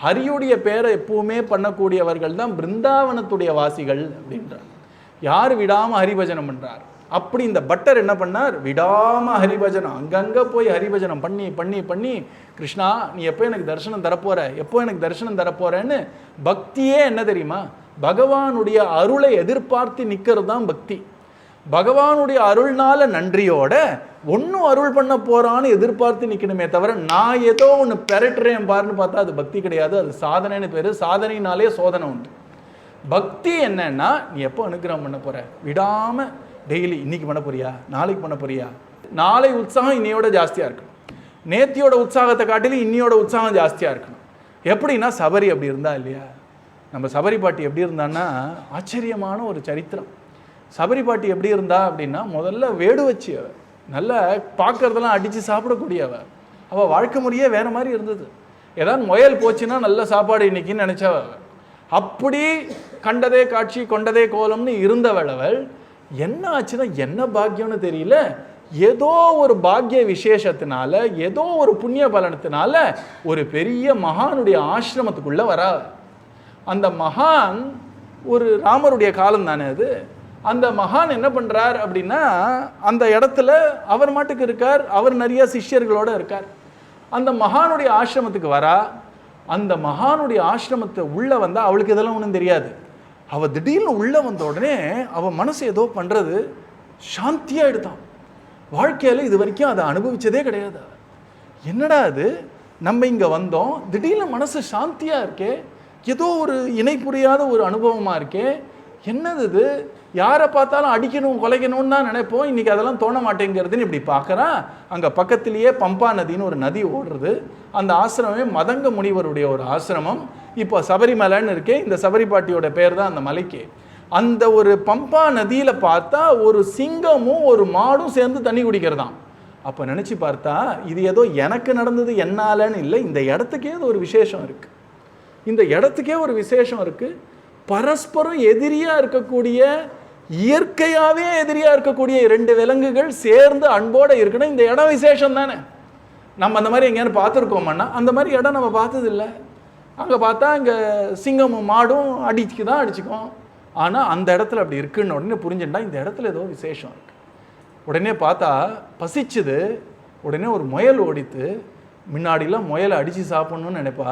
ஹரியுடைய பேரை எப்பவுமே பண்ணக்கூடியவர்கள் தான் பிருந்தாவனத்துடைய வாசிகள் அப்படின்றார். யார் விடாமல் ஹரிபஜனம் பண்ணுறார். அப்படி இந்த பட்டர் என்ன பண்ணார், விடாமல் ஹரிபஜனம் அங்கங்கே போய் ஹரிபஜனம் பண்ணி பண்ணி பண்ணி கிருஷ்ணா நீ எப்போ எனக்கு தரிசனம் தரப்போற, எப்போ எனக்கு தரிசனம் தரப்போறேன்னு. பக்தியே என்ன தெரியுமா, பகவானுடைய அருளை எதிர்பார்த்து நிற்கிறது தான் பக்தி. பகவானுடைய அருள்னால நன்றியோட ஒன்றும் அருள் பண்ண போறான்னு எதிர்பார்த்து நிற்கணுமே தவிர நான் ஏதோ ஒன்று பெறட்டுறேன் பாருன்னு பார்த்தா அது பக்தி கிடையாது, அது சாதனைன்னு பேர். சாதனைனாலே சோதனை உண்டு. பக்தி என்னன்னா நீ எப்போ அனுகிரகம் பண்ண போற, விடாம டெய்லி இன்னைக்கு பண்ண போறியா, நாளைக்கு பண்ண போறியா, நாளை உற்சாகம் இன்னையோட ஜாஸ்தியாக இருக்கணும், நேத்தியோட உற்சாகத்தை காட்டிலும் இன்னையோட உற்சாகம் ஜாஸ்தியாக இருக்கணும். எப்படின்னா சபரி அப்படி இருந்தா இல்லையா, நம்ம சபரி பாட்டி எப்படி இருந்தான்னா ஆச்சரியமான ஒரு சரித்திரம். சபரி பாட்டி எப்படி இருந்தா அப்படின்னா முதல்ல வேடு வச்சு அவ நல்ல பார்க்கறதெல்லாம் அடித்து சாப்பிடக்கூடியவ. அவள் வாழ்க்கை முறையே வேற மாதிரி இருந்தது. ஏதாவது முயல் போச்சுன்னா நல்ல சாப்பாடு இன்னைக்குன்னு நினைச்சவ. அப்படி கண்டதே காட்சி கொண்டதே கோலம்னு இருந்தவள். அவள் என்ன ஆச்சுன்னா என்ன பாக்கியம்னு தெரியல, ஏதோ ஒரு பாக்கிய விசேஷத்தினால ஏதோ ஒரு புண்ணிய பலனத்தினால ஒரு பெரிய மகானுடைய ஆசிரமத்துக்குள்ள வரா. அந்த மகான் ஒரு ராமருடைய காலம் தானே அது. அந்த மகான் என்ன பண்றார் அப்படின்னா அந்த இடத்துல அவர் மாட்டுக்கு இருக்கார், அவர் நிறைய சிஷ்யர்களோட இருக்கார். அந்த மகானுடைய ஆசிரமத்துக்கு வரா. அந்த மகானுடைய ஆசிரமத்தை உள்ள வந்தா அவளுக்கு இதெல்லாம் ஒன்றும் தெரியாது. அவள் திடீர்னு உள்ள வந்த உடனே அவள் மனசு ஏதோ பண்றது சாந்தியா எடுத்தான். வாழ்க்கையில இது வரைக்கும் அதை அனுபவிச்சதே கிடையாது. என்னடா அது, நம்ம இங்க வந்தோம், திடீர்னு மனசு சாந்தியா இருக்கே, ஏதோ ஒரு இணை புரியாத ஒரு அனுபவமா இருக்கே, என்னது இது, யாரை பார்த்தாலும் அடிக்கணும் கொலைக்கணும்னு தான் நினைப்போம், இன்னைக்கு அதெல்லாம் தோண மாட்டேங்கிறதுன்னு இப்படி பார்க்குறான். அங்கே பக்கத்திலேயே பம்பா நதின்னு ஒரு நதி ஓடுறது. அந்த ஆசிரமமே மதங்க முனிவருடைய ஒரு ஆசிரமம். இப்போ சபரிமலைன்னு இருக்கே, இந்த சபரி பாட்டியோட பேர் தான் அந்த மலைக்கு. அந்த ஒரு பம்பா நதியில் பார்த்தா ஒரு சிங்கமும் ஒரு மாடும் சேர்ந்து தண்ணி குடிக்கிறதாம். அப்போ நினச்சி பார்த்தா இது ஏதோ எனக்கு நடந்தது என்னாலன்னு இல்லை, இந்த இடத்துக்கே ஒரு விசேஷம் இருக்குது. இந்த இடத்துக்கே ஒரு விசேஷம் இருக்குது. பரஸ்பரம் எதிரியாக இருக்கக்கூடிய, இயற்கையாகவே எதிரியாக இருக்கக்கூடிய இரண்டு விலங்குகள் சேர்ந்து அன்போடு இருக்கணும். இந்த இடம் விசேஷம் தானே. நம்ம அந்த மாதிரி எங்கேயானு பார்த்துருக்கோம்னா அந்த மாதிரி இடம் நம்ம பார்த்ததில்லை. அங்கே பார்த்தா இங்கே சிங்கமும் மாடும் அடிச்சுக்கும். ஆனால் அந்த இடத்துல அப்படி இருக்குன்னு உடனே புரிஞ்சுட்டா இந்த இடத்துல ஏதோ விசேஷம் இருக்குது. உடனே பார்த்தா பசிச்சுது. உடனே ஒரு முயல் ஓடித்து. முன்னாடிலாம் முயலை அடித்து சாப்பிட்ணுன்னு நினைப்பா.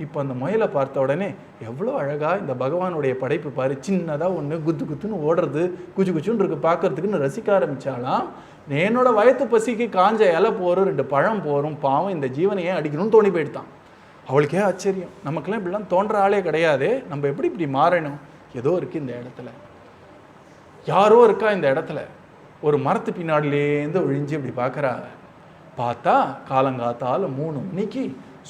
இப்போ அந்த முயலை பார்த்த உடனே எவ்வளோ அழகாக இந்த பகவானுடைய படைப்பு பாரு, சின்னதாக ஒன்று குத்து குத்துன்னு ஓடுறது, குச்சு குச்சுன்னு இருக்கு பார்க்கறதுக்குன்னு ரசிக்க ஆரம்பித்தாலாம். என்னோட வயத்து பசிக்கு காஞ்ச இலை போரும், 2 பழம் போரும், பாவம் இந்த ஜீவனையே அடிக்கணும்னு தோணி போயிட்டான். அவளுக்கே ஆச்சரியம், நமக்கெல்லாம் இப்படிலாம் தோன்ற ஆளே கிடையாது, நம்ம எப்படி இப்படி மாறணும். ஏதோ இருக்குது இந்த இடத்துல, யாரோ இருக்கா இந்த இடத்துல. ஒரு மரத்து பின்னாடிலேருந்து ஒழிஞ்சு இப்படி பார்க்குறா. பார்த்தா காலங்காத்தால் 3 மணிக்கு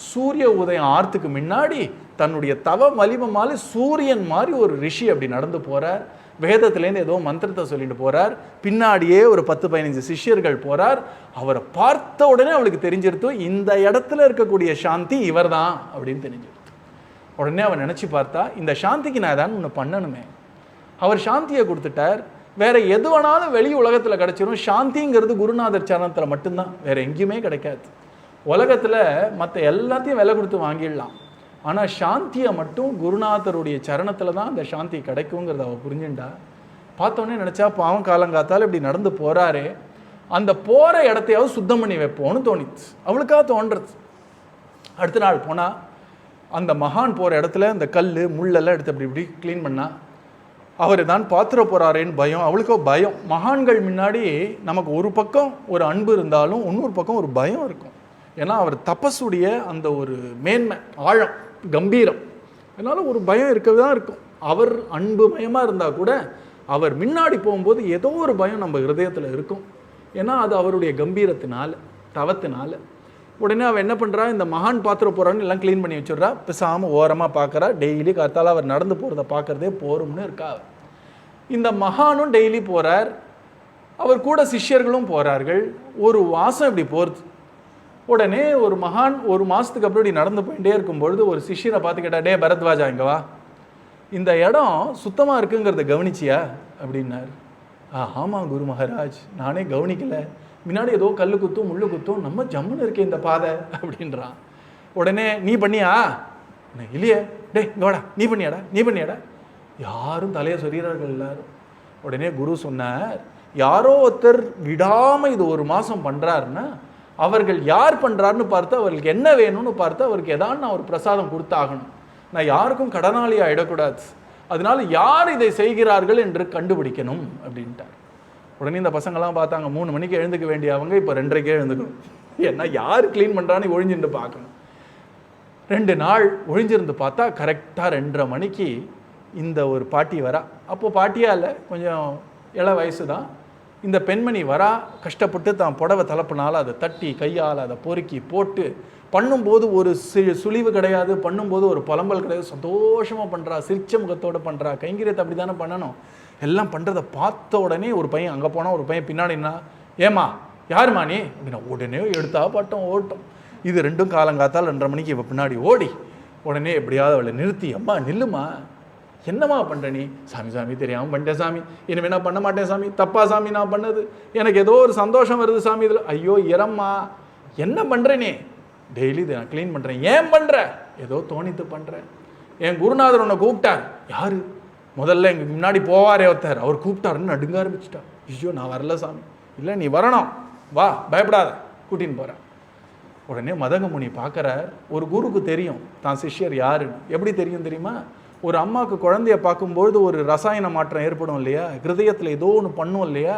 சூரிய உதயம் ஆர்த்துக்கு முன்னாடி தன்னுடைய தவ வலிமமால சூரியன் மாதிரி ஒரு ரிஷி அப்படி நடந்து போகிறார். வேதத்துலேருந்து ஏதோ மந்திரத்தை சொல்லிட்டு போகிறார். பின்னாடியே ஒரு 10-15 சிஷ்யர்கள் போகிறார். அவரை பார்த்த உடனே அவளுக்கு தெரிஞ்சிருத்து இந்த இடத்துல இருக்கக்கூடிய சாந்தி இவர் தான் அப்படின்னு தெரிஞ்சிருத்து. உடனே அவன் நினச்சி பார்த்தா இந்த சாந்திக்கு நான் ஏதாவது ஒன்று பண்ணணுமே. அவர் சாந்தியை கொடுத்துட்டார். வேற எது வேணாலும் வெளி உலகத்தில் கிடைச்சிடும். சாந்திங்கிறது குருநாதர் சரணத்தில் மட்டும்தான், வேற எங்கேயுமே கிடைக்காது. உலகத்தில் மற்ற எல்லாத்தையும் விலை கொடுத்து வாங்கிடலாம், ஆனால் சாந்தியை மட்டும் குருநாதருடைய சரணத்தில் தான் அந்த சாந்தி கிடைக்குங்கிறத அவள் புரிஞ்சுண்டா. பார்த்தோன்னே நினச்சா பாவம் காலங்காத்தால் இப்படி நடந்து போகிறாரே, அந்த போகிற இடத்தையாவது சுத்தம் பண்ணி வைப்போன்னு தோணிச்சு. அவளுக்காக தோன்றது. அடுத்த நாள் போனால் அந்த மகான் போகிற இடத்துல அந்த கல் முள்ளெல்லாம் எடுத்து அப்படி இப்படி க்ளீன் பண்ணா. அவர் தான் பாத்திர போகிறாரேன்னு பயம். அவளுக்கோ பயம். மகான்கள் முன்னாடி நமக்கு ஒரு பக்கம் ஒரு அன்பு இருந்தாலும் இன்னொரு பக்கம் ஒரு பயம் இருக்கும். ஏன்னா அவர் தபஸுடைய அந்த ஒரு மேன்மை, ஆழம், கம்பீரம், அதனால் ஒரு பயம் இருக்கவே தான் இருக்கும். அவர் அன்புமயமாக இருந்தால் கூட அவர் முன்னாடி போகும்போது ஏதோ ஒரு பயம் நம்ம ஹிருதயத்தில் இருக்கும். ஏன்னா அது அவருடைய கம்பீரத்தினால, தவத்தினால. உடனே அவள் என்ன பண்ணுறா, இந்த மகான் பாத்திர போகிறான்னு எல்லாம் க்ளீன் பண்ணி வச்சுட்றா. பேசாமல் ஓரமாக பார்க்குறா. டெய்லி காத்தால் அவர் நடந்து போகிறத பார்க்குறதே போரும்னு இருக்கா. இந்த மகானும் டெய்லி போகிறார், அவர் கூட சிஷ்யர்களும் போகிறார்கள். ஒரு வாசம் இப்படி போகிறது. உடனே ஒரு மகான் 1 மாதத்துக்கு அப்புறம் இப்படி நடந்து போயிட்டே இருக்கும்பொழுது ஒரு சிஷ்யரை பார்த்து கேட்டா, டே பரத்வாஜா இங்கே வா, இந்த இடம் சுத்தமாக இருக்குங்கிறத கவனிச்சியா அப்படின்னார். ஆமாம் குரு மகாராஜ், நானே கவனிக்கலை, முன்னாடி ஏதோ கல் குத்தும் முள்ளு குத்தும், நம்ம ஜம்முன்னு இருக்கே இந்த பாதை அப்படின்றான். உடனே நீ பண்ணியா? இல்லையே. டே இங்கே வாடா, நீ பண்ணியாடா. யாரும் தலையை சொல்கிறார்கள் எல்லாரும். உடனே குரு சொன்னார், யாரோ ஒருத்தர் விடாமல் இது 1 மாதம் பண்ணுறாருன்னா அவர்கள் யார் பண்ணுறாருன்னு பார்த்து அவர்களுக்கு என்ன வேணும்னு பார்த்து அவருக்கு ஏதாவது நான் ஒரு பிரசாதம் கொடுத்தாகணும். நான் யாருக்கும் கடனாளி ஆகிடக்கூடாது. அதனால யார் இதை செய்கிறார்கள் என்று கண்டுபிடிக்கணும் அப்படின்ட்டார். உடனே இந்த பசங்கள்லாம் பார்த்தாங்க, 3 மணிக்கு எழுந்துக்க வேண்டிய அவங்க இப்போ 2:30 எழுந்துக்கணும். ஏன்னா யார் க்ளீன் பண்ணுறான்னு ஒழிஞ்சுட்டு பார்க்கணும். 2 நாள் ஒழிஞ்சிருந்து பார்த்தா கரெக்டாக 2:30 மணிக்கு இந்த ஒரு பாட்டி வரா. அப்போது பாட்டியாக இல்லை, கொஞ்சம் இள வயசு தான். இந்த பெண்மணி வரா, கஷ்டப்பட்டு தான் புடவை தலைப்புனால அதை தட்டி கையால் அதை பொறுக்கி போட்டு பண்ணும்போது ஒரு சுழிவு கிடையாது, பண்ணும்போது ஒரு புலம்பல் கிடையாது, சந்தோஷமாக பண்ணுறா, சிரிச்ச முகத்தோடு பண்ணுறா. கைங்கரியத்தை அப்படி தானே பண்ணணும். எல்லாம் பண்ணுறதை பார்த்த உடனே ஒரு பையன் அங்கே போனால், ஒரு பையன் பின்னாடினா, ஏமா யாருமா நீ அப்படின்னா உடனே எடுத்தா பாட்டம் ஓட்டம். இது 2ம் காலங்காத்தால் 2:30 மணிக்கு இவ பின்னாடி ஓடி உடனே எப்படியாவது அவளை நிறுத்தி, அம்மா நில்லுமா, என்னம்மா பண்ணுற நீ? சாமி தெரியாமல் பண்ணிட்டேன் சாமி, இனிமேல் நான் பண்ண மாட்டேன் சாமி, தப்பா சாமி நான் பண்ணது, எனக்கு ஏதோ ஒரு சந்தோஷம் வருது சாமி இதில். ஐயோ இரம்மா, என்ன பண்ணுற நீ? டெய்லி இதை நான் க்ளீன் பண்ணுறேன். ஏன் பண்ணுற? ஏதோ தோணித்து பண்ணுறேன். என் குருநாதர் உன்னை கூப்பிட்டார். யார்? முதல்ல எங்கள் முன்னாடி போவாரே ஒருத்தர், அவர் கூப்பிட்டாருன்னு நடுங்க ஆரம்பிச்சிட்டார். ஐயோ நான் வரல சாமி. இல்லை நீ வரணும், வா, பயப்படாத, கூட்டின்னு போகிறேன். உடனே மதகமுனி பார்க்குறார். ஒரு குருக்கு தெரியும் தான் சிஷ்யர் யாருன்னு. எப்படி தெரியும் தெரியுமா? ஒரு அம்மாவுக்கு குழந்தைய பார்க்கும்பொழுது ஒரு ரசாயன மாற்றம் ஏற்படும் இல்லையா, ஹிருதயத்தில் ஏதோ ஒன்று பண்ணும் இல்லையா,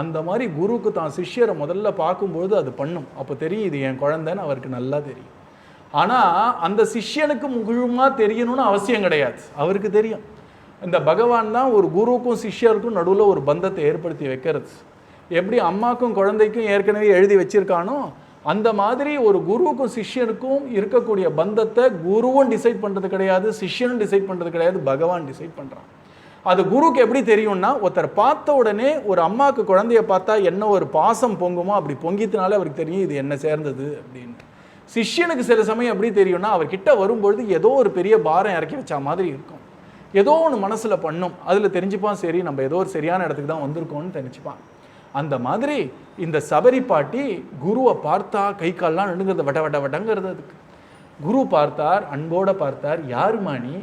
அந்த மாதிரி குருக்கு தான் சிஷ்யரை முதல்ல பார்க்கும்பொழுது அது பண்ணும். அப்போ தெரியும் இது என் குழந்தைன்னு அவருக்கு நல்லா தெரியும். ஆனால் அந்த சிஷ்யனுக்கு முழுமா தெரியணும்னு அவசியம் கிடையாது, அவருக்கு தெரியும். இந்த பகவான் தான் ஒரு குருவுக்கும் சிஷ்யருக்கும் நடுவில் ஒரு பந்தத்தை ஏற்படுத்தி வைக்கிறது. எப்படி அம்மாக்கும் குழந்தைக்கும் ஏற்கனவே எழுதி வச்சிருக்கானோ அந்த மாதிரி ஒரு குருவுக்கும் சிஷ்யனுக்கும் இருக்கக்கூடிய பந்தத்தை குருவும் டிசைட் பண்ணுறது கிடையாது, சிஷ்யனும் டிசைட் பண்ணுறது கிடையாது, பகவான் டிசைட் பண்ணுறான். அது குருக்கு எப்படி தெரியும்னா, ஒருத்தர் பார்த்த உடனே ஒரு அம்மாவுக்கு குழந்தைய பார்த்தா என்ன ஒரு பாசம் பொங்குமோ அப்படி பொங்கித்தினாலே அவருக்கு தெரியும் இது என்ன சேர்ந்தது அப்படின்ட்டு. சிஷ்யனுக்கு சில சமயம் எப்படி தெரியும்னா, அவர்கிட்ட வரும்பொழுது ஏதோ ஒரு பெரிய பாரம் இறக்கி வச்சா மாதிரி இருக்கும், ஏதோ ஒன்று மனசில் பண்ணும், அதில் தெரிஞ்சுப்பான் சரி நம்ம ஏதோ ஒரு சரியான இடத்துக்கு தான் வந்திருக்கோம்னு தெரிஞ்சுப்பான். அந்த மாதிரி இந்த சபரி பாட்டி குருவை பார்த்தா கை கால்லாம் நடுங்கிறது, வட்டங்கிறது. அதுக்கு குரு பார்த்தார், அன்போடு பார்த்தார். யாருமா நீ,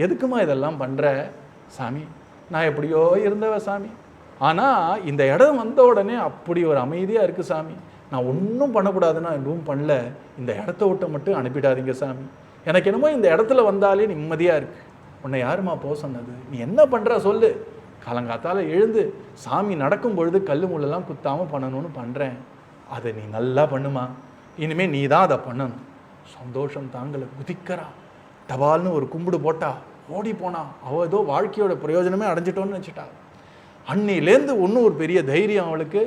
எதுக்குமா இதெல்லாம் பண்ணுற? சாமி நான் எப்படியோ இருந்தவ சாமி, ஆனால் இந்த இடம் வந்த உடனே அப்படி ஒரு அமைதியாக இருக்குது சாமி, நான் ஒன்றும் பண்ணக்கூடாதுன்னா எதுவும் பண்ணல, இந்த இடத்த விட்டு மட்டும் அனுப்பிடாதீங்க சாமி, எனக்கு என்னமோ இந்த இடத்துல வந்தாலே நிம்மதியாக இருக்குது. உன்னை யாருமா போக சொன்னது? நீ என்ன பண்ணுற சொல்லு. காலங்காத்தால் எழுந்து சாமி நடக்கும் பொழுது கல் முள்ளெல்லாம் குத்தாமல் பண்ணணும்னு பண்ணுறேன், அதை நீ நல்லா பண்ணுமா, இனிமேல் நீ தான் அதை பண்ணணும். சந்தோஷம் தாங்களை குதிக்கிறா. தபால்னு ஒரு கும்பிடு போட்டா, ஓடி போனா. அவள் ஏதோ வாழ்க்கையோட பிரயோஜனமே அடைஞ்சிட்டோன்னு வச்சுட்டா. அன்னிலேருந்து ஒன்றும் ஒரு பெரிய தைரியம் அவளுக்கு,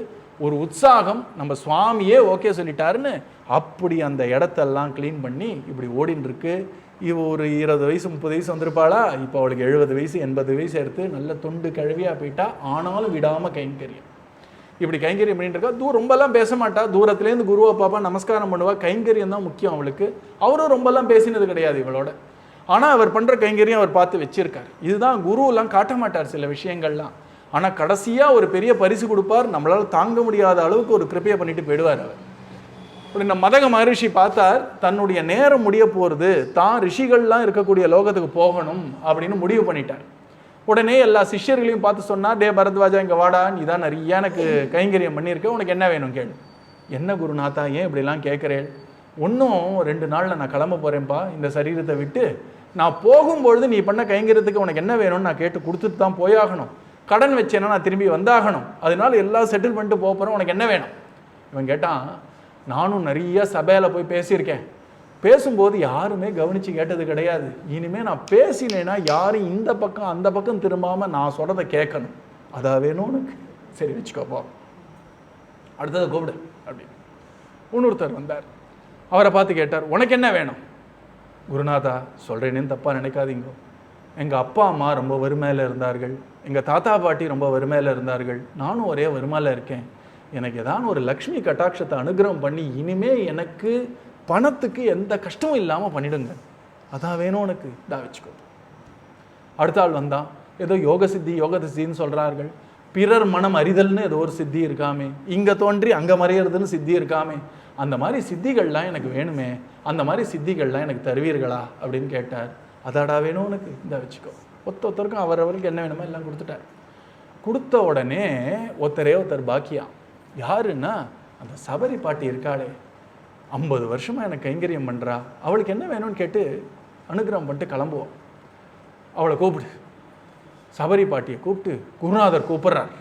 ஒரு உற்சாகம், நம்ம சுவாமியே ஓகே சொல்லிட்டாருன்னு அப்படி அந்த இடத்தெல்லாம் க்ளீன் பண்ணி இப்படி ஓடின்னு இருக்கு. இவ ஒரு 20 வயசு 30 வயசு வந்திருப்பாளா, இப்போ அவளுக்கு 70 வயசு 80 வயசு எடுத்து நல்ல தொண்டு கழுவியாக போயிட்டா. ஆனாலும் விடாமல் கைங்கரியம், இப்படி கைங்கரியம் பண்ணிட்டு இருக்கா. ரொம்பலாம் பேச மாட்டா, தூரத்துலேருந்து குருவை பாப்பா, நமஸ்காரம் பண்ணுவா. கைங்கரியம் தான் முக்கியம் அவளுக்கு. அவரும் ரொம்பலாம் பேசினது கிடையாது இவளோட. ஆனால் அவர் பண்ணுற கைங்கரியம் அவர் பார்த்து வச்சிருக்கார். இதுதான் குருவெல்லாம் காட்ட மாட்டார் சில விஷயங்கள்லாம். ஆனால் கடைசியாக ஒரு பெரிய பரிசு கொடுப்பார், நம்மளால் தாங்க முடியாத அளவுக்கு ஒரு கிருப்பையை பண்ணிட்டு போயிடுவார் அவர். இந்த மதக மகரிஷி பார்த்தார், தன்னுடைய நேரம் முடிய போகிறது, தான் ரிஷிகள்லாம் இருக்கக்கூடிய லோகத்துக்கு போகணும் அப்படின்னு முடிவு பண்ணிட்டார். உடனே எல்லா சிஷ்யர்களையும் பார்த்து சொன்னார், டே பரத்வாஜா இங்கே வாடா, நீ தான் நிறைய எனக்கு கைங்கரியம் பண்ணியிருக்க, உனக்கு என்ன வேணும் கேளு. என்ன குருநாதா ஏன் இப்படிலாம் கேட்குறேன்? ஒன்றும் 2 நாளில் நான் கிளம்ப போகிறேன்ப்பா இந்த சரீரத்தை விட்டு. நான் போகும்பொழுது நீ பண்ண கைங்கரியத்துக்கு உனக்கு என்ன வேணும்னு நான் கேட்டு கொடுத்துட்டு தான் போயாகணும். கடன் வச்சேன்னா நான் திரும்பி வந்தாகணும், அதனால எல்லாம் செட்டில் பண்ணிட்டு போகிறேன், உனக்கு என்ன வேணும்? இவன் கேட்டான், நானும் நிறைய சபையில் போய் பேசியிருக்கேன், பேசும்போது யாருமே கவனித்து கேட்டது கிடையாது, இனிமேல் நான் பேசினேன்னா யாரும் இந்த பக்கம் அந்த பக்கம் திரும்பாமல் நான் சொல்கிறத கேட்கணும், அதான் வேணும் உனக்கு. சரி வச்சுக்கோப்பா, அடுத்ததை கூப்பிடு அப்படின்னு. இன்னொருத்தர் வந்தார், அவரை பார்த்து கேட்டார், உனக்கு என்ன வேணும்? குருநாதா சொல்கிறேன்னு தப்பாக நினைக்காதீங்க, எங்கள் அப்பா அம்மா ரொம்ப வறுமையில் இருந்தார்கள், எங்கள் தாத்தா பாட்டி ரொம்ப வறுமையில் இருந்தார்கள், நானும் ஒரே வறுமையில் இருக்கேன், எனக்கு ஏதாவது ஒரு லக்ஷ்மி கட்டாட்சத்தை அனுகிரகம் பண்ணி இனிமே எனக்கு பணத்துக்கு எந்த கஷ்டமும் இல்லாமல் பண்ணிடுங்க, அதான் வேணும் உனக்கு, இதா வச்சுக்கோ. அடுத்த ஆள் வந்தான், ஏதோ யோக சித்தின்னு சொல்கிறார்கள், பிறர் மனம் அறிதல்னு ஏதோ ஒரு சித்தி இருக்காமே, இங்கே தோன்றி அங்கே மறையிறதுன்னு சித்தி இருக்காமே, அந்த மாதிரி சித்திகள்லாம் எனக்கு வேணுமே, அந்த மாதிரி சித்திகள்லாம் எனக்கு தருவீர்களா அப்படின்னு கேட்டார். அதாடா வேணும் உனக்கு, இந்த வச்சுக்கோ. ஒருத்தருக்கும் அவரவருக்கு என்ன வேணுமோ எல்லாம் கொடுத்துட்டார். கொடுத்த உடனே ஒருத்தர் பாக்கியா. யாருன்னா அந்த சபரி பாட்டி இருக்காளே, 50 வருஷமாக எனக்கு கைங்கரியம் பண்ணுறா, அவளுக்கு என்ன வேணும்னு கேட்டு அனுகிரகம் பண்ணிட்டு கிளம்புவோம். அவளை கூப்பிடு. சபரி பாட்டியை கூப்பிட்டு குருநாதர் கூப்பிட்றார்.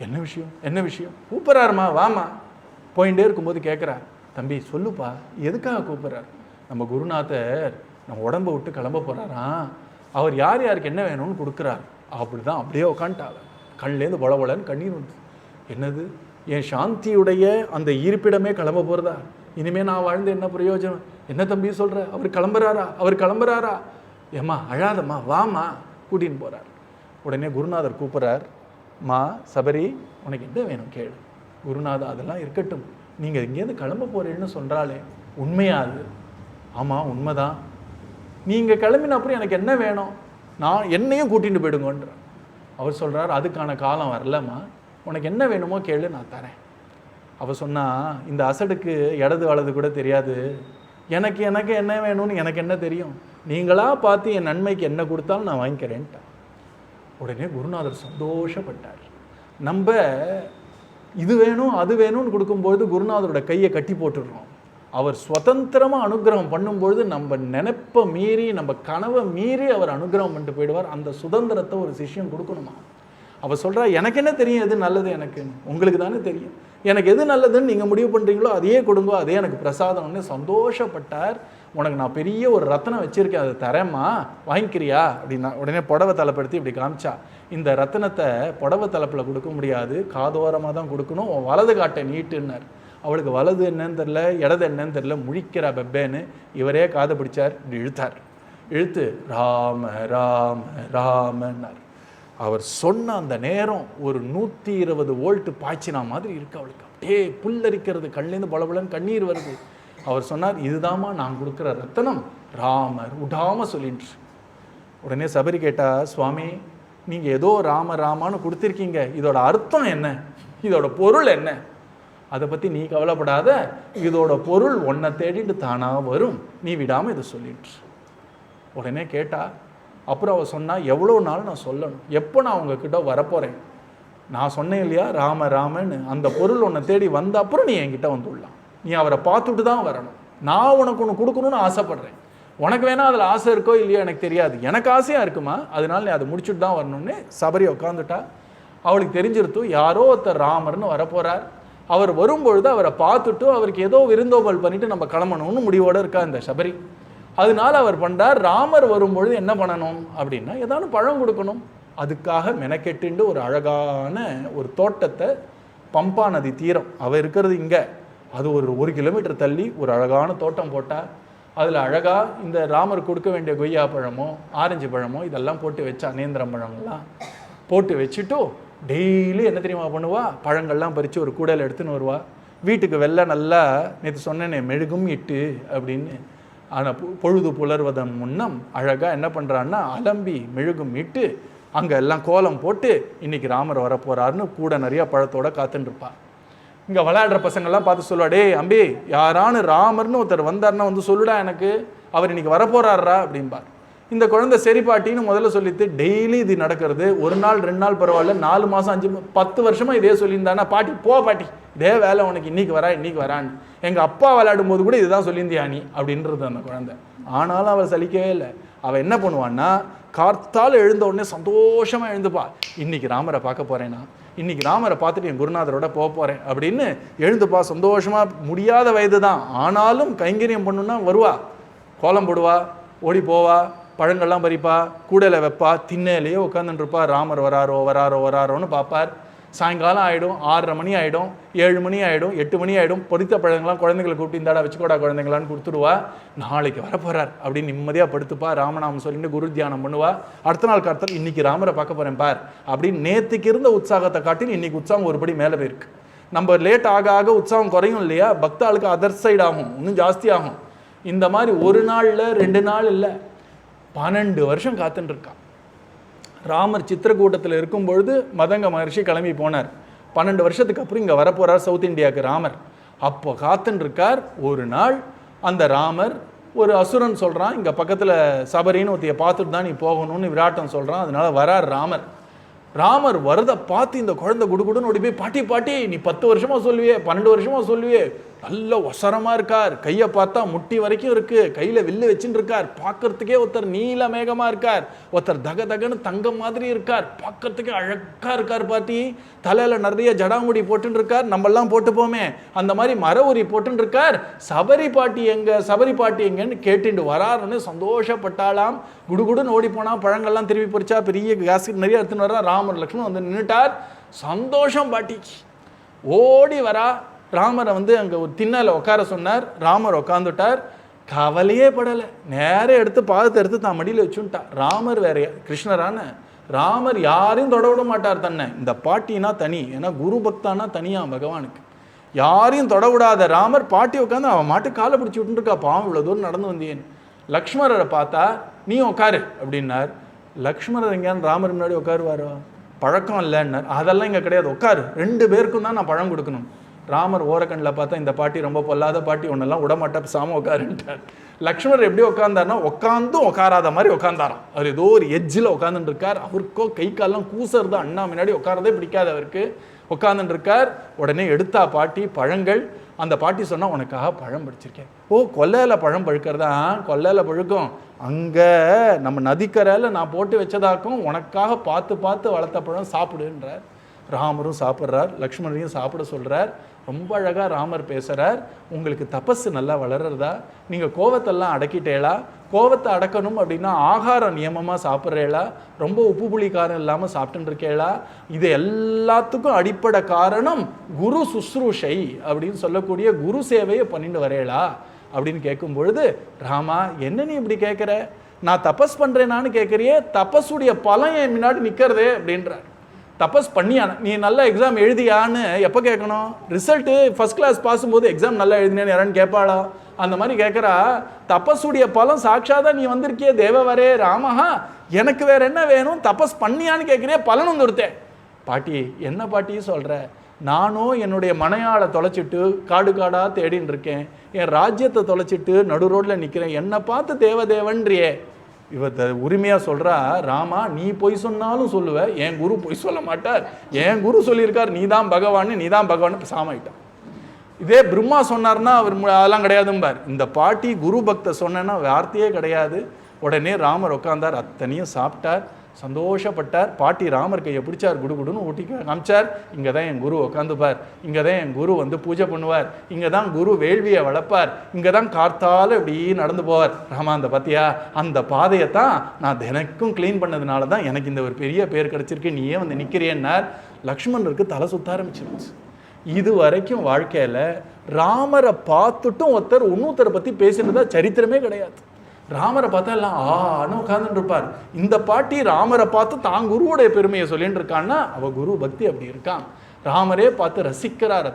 என்ன விஷயம் என்ன விஷயம்? கூப்பிட்றாருமா, வாமா. போயிட்டே இருக்கும்போது கேட்குறார், தம்பி சொல்லுப்பா, எதுக்காக கூப்பிட்றார்? நம்ம குருநாதர் நம்ம உடம்பை விட்டு கிளம்ப போகிறாராம், அவர் யார் யாருக்கு என்ன வேணும்னு கொடுக்குறார். அப்படி தான் அப்படியே உட்காந்துட்டாள். கண்லேருந்து பொலன்னு கண்ணீர் வந்து, என்னது என் சாந்தியுடைய அந்த இருப்பிடமே கிளம்ப போகிறதா? இனிமேல் நான் வாழ்ந்து என்ன பிரயோஜனம்? என்ன தம்பி சொல்கிற? அவர் கிளம்புறாரா? ஏம்மா அழாதம்மா, வாமா, கூட்டின்னு போகிறார். உடனே குருநாதர் கூப்பிட்றார், மா சபரி, உனக்கு என்ன வேணும் கேளு. குருநாதா, அதெல்லாம் இருக்கட்டும், நீங்கள் இங்கேருந்து கிளம்ப போகிறேன்னு சொல்கிறாளே, உண்மையா அது? ஆமாம் உண்மைதான். நீங்கள் கிளம்பின அப்புறம் எனக்கு என்ன வேணும்? நான் என்னையும் கூட்டிகிட்டு போயிடுங்கன்ற. அவர் சொல்கிறார், அதுக்கான காலம் வரலம்மா, உனக்கு என்ன வேணுமோ கேளு, நான் தரேன். அவள் சொன்னால், இந்த அசடுக்கு இடது வலது கூட தெரியாது, எனக்கு என்ன வேணும்னு எனக்கு என்ன தெரியும், நீங்களாக பார்த்து என் நன்மைக்கு என்ன கொடுத்தாலும் நான் வாங்கிக்கிறேன்ட்டான். உடனே குருநாதர் சந்தோஷப்பட்டார். நம்ம இது வேணும் அது வேணும்னு கொடுக்கும்பொழுது குருநாதரோட கையை கட்டி போட்டுடுறோம். அவர் சுதந்திரமாக அனுகிரகம் பண்ணும்பொழுது நம்ம நினைப்பை மீறி, நம்ம கனவை மீறி அவர் அனுகிரகம் பண்ணிட்டு போயிடுவார். அந்த சுதந்திரத்தை ஒரு சிஷ்யம் கொடுக்கணுமா? அவள் சொல்கிறா, எனக்கு என்ன தெரியும் எது நல்லது எனக்குன்னு? உங்களுக்கு தானே தெரியும். எனக்கு எது நல்லதுன்னு நீங்கள் முடிவு பண்ணுறீங்களோ அதையே கொடுங்கோ, அதே எனக்கு பிரசாதம்னு சந்தோஷப்பட்டார். உனக்கு நான் பெரிய ஒரு ரத்தனம் வச்சுருக்கேன், அதை தரேம்மா, வாங்கிக்கிறியா அப்படின்னா. உடனே புடவை தலைப்படுத்தி இப்படி காமிச்சா, இந்த ரத்தனத்தை புடவை தலைப்பில் கொடுக்க முடியாது, காதோரமாக தான் கொடுக்கணும், உன் வலது காட்டை நீட்டுன்னார். அவளுக்கு வலது என்னன்னு தெரில, இடது என்னன்னு தெரில, முழிக்கிறா பெப்பேன்னு. இவரே காதை பிடிச்சார், இப்படி இழுத்தார். இழுத்து ராம ராம ராமன்னார். அவர் சொன்ன அந்த நேரம் ஒரு 120 வோல்ட் பாய்ச்சினா மாதிரி இருக்கு அவளுக்கு. அப்படியே புல்லரிக்கிறது, கண்லேருந்து பலபலன்னு கண்ணீர் வருது. அவர் சொன்னார், இதுதாம்மா நான் கொடுக்குற ரத்தனம், ராமர் விடாமல் சொல்லிட்டு. உடனே சபரி கேட்டா, சுவாமி நீங்கள் ஏதோ ராம ராமான்னு கொடுத்துருக்கீங்க, இதோட அர்த்தம் என்ன, இதோட பொருள் என்ன? அதை பற்றி நீ கவலைப்படாத, இதோட பொருள் உன்னை தேடிட்டு தானாக வரும், நீ விடாமல் இதை சொல்லிட்டு. உடனே கேட்டா. அப்புறம் அவள் சொன்னால், எவ்வளோ நாள் நான் சொல்லணும், எப்போ நான் உங்ககிட்ட வரப்போகிறேன்? நான் சொன்னேன் இல்லையா ராம ராமன்னு, அந்த பொருள் உன்னை தேடி வந்த அப்புறம் நீ என்கிட்ட வந்துடலாம். நீ அவரை பார்த்துட்டு தான் வரணும். நான் உனக்கு ஒன்று கொடுக்கணும்னு ஆசைப்பட்றேன், உனக்கு வேணா அதில் ஆசை இருக்கோ இல்லையோ எனக்கு தெரியாது, எனக்கு ஆசையாக இருக்குமா, அதனால நீ அதை முடிச்சுட்டு தான் வரணும்னு. சபரி உட்காந்துட்டா. அவளுக்கு தெரிஞ்சிருத்து, யாரோ ஒருத்தர் ராமர்னு வரப்போகிறார், அவர் வரும்பொழுது அவரை பார்த்துட்டு அவருக்கு ஏதோ விருந்தோம்பல் பண்ணிவிட்டு நம்ம கிளம்பணும்னு முடிவோடு இருக்கா இந்த சபரி. அதனால அவர் பண்ணுறார், ராமர் வரும்பொழுது என்ன பண்ணணும் அப்படின்னா, ஏதாவது பழம் கொடுக்கணும். அதுக்காக மெனக்கெட்டுண்டு ஒரு அழகான ஒரு தோட்டத்தை, பம்பா நதி தீரம், அவள் இருக்கிறது இங்கே, அது ஒரு 1 கிலோமீட்டர் தள்ளி ஒரு அழகான தோட்டம் போட்டால், அதில் அழகாக இந்த ராமர் கொடுக்க வேண்டிய கொய்யா பழமோ ஆரஞ்சு பழமோ இதெல்லாம் போட்டு வச்சா, நேந்திரம் பழங்கள்லாம் போட்டு வச்சுட்டு டெய்லி என்ன தெரியுமா பண்ணுவா, பழங்கள்லாம் பறித்து ஒரு கூடையில் எடுத்துன்னு வருவா. வீட்டுக்கு வெளில நல்லா, நேற்று சொன்னேனே மெழுகும் இட்டு அப்படின்னு, ஆனால் பொழுது புலர்வதன் முன்னம் அழகாக என்ன பண்ணுறான்னா, அலம்பி மெழுகும் இட்டு அங்கே எல்லாம் கோலம் போட்டு இன்றைக்கி ராமர் வரப்போகிறாருன்னு கூட நிறையா பழத்தோடு காத்துட்டுருப்பா. இங்கே விளையாடுற பசங்கள்லாம் பார்த்து சொல்லுவா, டே அம்பி, யாரானு ராமர்னு ஒருத்தர் வந்தார்னா வந்து சொல்லுடா எனக்கு, அவர் இன்றைக்கி வரப்போகிறாரா அப்படின்பார். இந்த குழந்தை சரி பாட்டின்னு முதல்ல சொல்லிட்டு டெய்லி இது நடக்கிறது. 1 நாள் 2 நாள் பரவாயில்ல, 4 மாதம் 5 10 வருஷமாக இதே சொல்லியிருந்தானா, பாட்டி போ பாட்டி, இதே வேலை உனக்கு, இன்றைக்கி வரான்னு. எங்கள் அப்பா விளையாடும் போது கூட இதுதான் சொல்லியிருந்தியா நீ அப்படின்றது அந்த குழந்தை. ஆனாலும் அவள் சலிக்கவே இல்லை. அவள் என்ன பண்ணுவான்னா, கார்த்தால் எழுந்த உடனே சந்தோஷமாக எழுந்துப்பா, இன்றைக்கி ராமரை பார்க்க போகிறேன்னா, இன்றைக்கி ராமரை பார்த்துட்டு என் குருநாதரோட போக போகிறேன் அப்படின்னு எழுந்துப்பா. சந்தோஷமாக, முடியாத வயது தான், ஆனாலும் கைங்கரியம் பண்ணுன்னா வருவா, கோலம் போடுவா, ஓடி போவா, பழங்கள்லாம் பறிப்பா, கூடையில் வைப்பா, திண்ணையிலேயே உட்காந்துட்டுருப்பா. ராமர் வராரோன்னு பார்ப்பார். சாயங்காலம் ஆகிடும், 6:30 மணி ஆகிடும், 7 மணி ஆகிடும், 8 மணி ஆகிடும். பொரித்த பழங்கள்லாம் குழந்தைங்களை கூப்பிட்டு இந்தாடா வச்சுக்கோடா குழந்தைங்களான்னு கொடுத்துடுவா. நாளைக்கு வரப்போகிறார் அப்படின்னு நிம்மதியாக படுத்துப்பா, ராமநாமம் சொல்லிட்டு குரு தியானம் பண்ணுவா. அடுத்த நாள் கார்த்தால் இன்றைக்கி ராமரை பார்க்க போகிறேன் பார் அப்படின்னு நேற்றுக்கு இருந்த உற்சாகத்தை காட்டில் இன்றைக்கி உற்சாகம் ஒருபடி மேலே போயிருக்கு. நம்ம லேட் ஆக ஆக உற்சாகம் குறையும் இல்லையா, பக்தாளுக்கு அதர் சைடு ஆகும், இன்னும் ஜாஸ்தி ஆகும். இந்த மாதிரி 1 நாளில் 2 நாள் இல்லை, 12 வருஷம் காத்துட்டுருக்கா. ராமர் சித்திரக்கூட்டத்தில் இருக்கும் பொழுது மதங்க மகர்ஷி கிளம்பி போனார். 12 வருஷத்துக்கு அப்புறம் இங்கே வரப்போகிறார் சவுத் இந்தியாவுக்கு ராமர். அப்போ காத்துன்னு இருக்கார். ஒரு நாள் அந்த ராமர் ஒரு அசுரன் சொல்கிறான், இங்கே பக்கத்தில் சபரின்னு ஒருத்தைய பார்த்துட்டு தான் நீ போகணும்னு விராட்டம் சொல்கிறான். அதனால வரார் ராமர். ராமர் வரதை பார்த்து இந்த குழந்தை குடுகுடுன்னு ஓடி போய், பாட்டி பாட்டி நீ 10 வருஷமா சொல்லுவியே, 12 வருஷமா சொல்லுவியே, நல்ல ஒசரமாக இருக்கார், கையை பார்த்தா முட்டி வரைக்கும் இருக்கு, கையில் வில்லு வச்சுட்டு இருக்கார், பார்க்கறதுக்கே ஒருத்தர் நீல மேகமாக இருக்கார், ஒருத்தர் தக தகன்னு தங்கம் மாதிரி இருக்கார், பார்க்கறதுக்கே அழகாக இருக்கார் பாட்டி, தலையில் நிறைய ஜடாமுடி போட்டுன்னு இருக்கார், நம்மெல்லாம் போட்டு போமே அந்த மாதிரி மர உரி போட்டுன்னு இருக்கார், சபரி பாட்டி எங்கன்னு கேட்டுட்டு வராருன்னு சந்தோஷப்பட்டாலாம். குடுகுடுன்னு ஓடி போனா, பழங்கள்லாம் திருப்பி பொறிச்சா, பெரிய கேஸ்கெட் நிறைய எடுத்துன்னு வரா. ராமர் லக்ஷ்மணன் வந்து நின்றுட்டார். சந்தோஷம் பாட்டிக்கு. ஓடி வரா. ராமரை வந்து அங்கே ஒரு திண்ணல உட்கார சொன்னார். ராமர் உட்காந்துட்டார். கவலையே படலை. நேரம் எடுத்து பாதத்தை எடுத்து தான் மடியில் வச்சுட்டார். ராமர் வேற கிருஷ்ணரான ராமர் யாரையும் தொட விட மாட்டார் தன்னை. இந்த பாட்டினா தனி, ஏன்னா குரு பக்தானா தனியா பகவானுக்கு. யாரையும் தொட விடாத ராமர் பாட்டி உட்காந்து அவன் மாட்டு காலை பிடிச்சி விட்டுருக்கா. பாவம் இவ்வளோ தூரம் நடந்து வந்தேன். லக்ஷ்மணரை பார்த்தா, நீ உட்காரு அப்படின்னார். லக்ஷ்மணர் எங்கேயான்னு ராமர் முன்னாடி உட்காருவாரோ? பழக்கம் இல்லைன்னார். அதெல்லாம் இங்கே கிடையாது, உட்காரு, 2 பேருக்கும் தான் நான் பழம் கொடுக்கணும். ராமர் ஓரக்கண்ணில் பார்த்தா, இந்த பாட்டி ரொம்ப பொல்லாத பாட்டி, ஒன்றெல்லாம் விடமாட்டா, சாம உட்காருன்ட்டார். லக்ஷ்மணர் எப்படி உட்காந்தார்னா, உட்காந்தும் உட்காராத மாதிரி உட்காந்தாராம். அவர் ஏதோ ஒரு எஜ்ஜில் உட்காந்துட்டு இருக்கார். அவருக்கோ கை காலெல்லாம் கூசறது, அண்ணா முன்னாடி உட்காரதே பிடிக்காது அவருக்கு. உட்காந்துட்டு இருக்கார். உடனே எடுத்தா பாட்டி பழங்கள். அந்த பாட்டி சொன்னா, உனக்காக பழம் பறிச்சிருக்கேன். ஓ, கொல்லையில் பழம் பழுக்கிறதா? கொல்லையில் பழுக்கும். அங்கே நம்ம நதிக்கரையில் நான் போட்டு வச்சதாக்கும், உனக்காக பார்த்து பார்த்து வளர்த்த பழம் சாப்பிடுன்றார். ராமரும் சாப்பிட்றார், லக்ஷ்மணரையும் சாப்பிட சொல்கிறார். ரொம்ப அழகாக ராமர் பேசுகிறார். உங்களுக்கு தபஸ் நல்லா வளர்றதா? நீங்கள் கோவத்தெல்லாம் அடக்கிட்டேளா? கோவத்தை அடக்கணும் அப்படின்னா ஆகாரம் நியமமாக சாப்பிட்றேளா? ரொம்ப உப்பு புளி காரம் இல்லாமல் சாப்பிட்டுன்னு இருக்கேளா? இது எல்லாத்துக்கும் அடிப்படை காரணம் குரு சுஸ்ரூஷை அப்படின்னு சொல்லக்கூடிய குரு சேவையை பண்ணிட்டு வரேளா அப்படின்னு கேட்கும் பொழுது, ராமா என்ன நீ இப்படி கேட்குற? நான் தபஸ் பண்ணுறேனான்னு கேட்குறியே, தபஸுடைய பலன் என் முன்னாடி நிற்கிறதே அப்படின்றார். தபஸ் பண்ணியான நீ நல்ல எக்ஸாம் எழுதியான்னு எப்போ கேட்கணும்? ரிசல்ட்டு ஃபர்ஸ்ட் கிளாஸ் பாஸும்போது எக்ஸாம் நல்லா எழுதினேன்னு யாரான்னு கேட்பாளா? அந்த மாதிரி கேட்குறா. தபஸுடைய பலம் சாட்சாதான் நீ வந்திருக்கியே தேவவரே ராமஹா, எனக்கு வேற என்ன வேணும்? தபஸ் பண்ணியான்னு கேட்குறியே, பலன் வந்துருத்தேன். பாட்டி என்ன பாட்டி சொல்கிற? நானும் என்னுடைய மனையாளை தொலைச்சிட்டு காடு காடாக தேடின்னு இருக்கேன், என் ராஜ்யத்தை தொலைச்சிட்டு நடு ரோட்டில் நிற்கிறேன், என்னை பார்த்து தேவதேவன்றியே. இவர் உரிமையாக சொல்கிறா, ராமா நீ பொய் சொன்னாலும் சொல்லுவேன், என் குரு பொய் சொல்ல மாட்டார், என் குரு சொல்லியிருக்கார் நீ தான் பகவான், நீ தான் பகவான் சாமாயிட்டான். இதே பிரம்மா சொன்னார்னா அவர் அதெல்லாம் கிடையாதும்பார். இந்த பாட்டி குரு பக்த சொன்னேன்னா வார்த்தையே கிடையாது. உடனே ராமர் உட்காந்தார், அத்தனையும் சாப்பிட்டார், சந்தோஷப்பட்டார். பாட்டி ராமர் கையை பிடிச்சார், குடுகுடுன்னு ஊட்டி காமிச்சார். இங்கே தான் என் குரு உட்காந்துப்பார், இங்கே தான் என் குரு வந்து பூஜை பண்ணுவார், இங்கே தான் குரு வேள்வியை வளர்ப்பார், இங்கே தான் கார்த்தால இப்படி நடந்து போவார். ராமா அந்த பார்த்தியா, அந்த பாதையை தான் நான் தினக்கும் க்ளீன் பண்ணதுனால தான் எனக்கு இந்த ஒரு பெரிய பேர் கிடச்சிருக்கு, நீயே வந்து நிற்கிறேன்னார். லக்ஷ்மணருக்கு தலை சுத்த ஆரம்பிச்சிருச்சு. இது வரைக்கும் வாழ்க்கையில் ராமரை பார்த்துட்டும் ஒருத்தர் இன்னொருத்தரை பற்றி பேசினதா சரித்திரமே கிடையாது. ராமரை பார்த்தா எல்லாம் ஆன்னு உட்காந்துட்டு இருப்பார். இந்த பாட்டி ராமரை பார்த்து தான் குருவுடைய பெருமையை சொல்லிட்டு இருக்கான்னா அவ குரு பக்தி அப்படி இருக்கான். ராமரே பார்த்து ரசிக்கிறார்.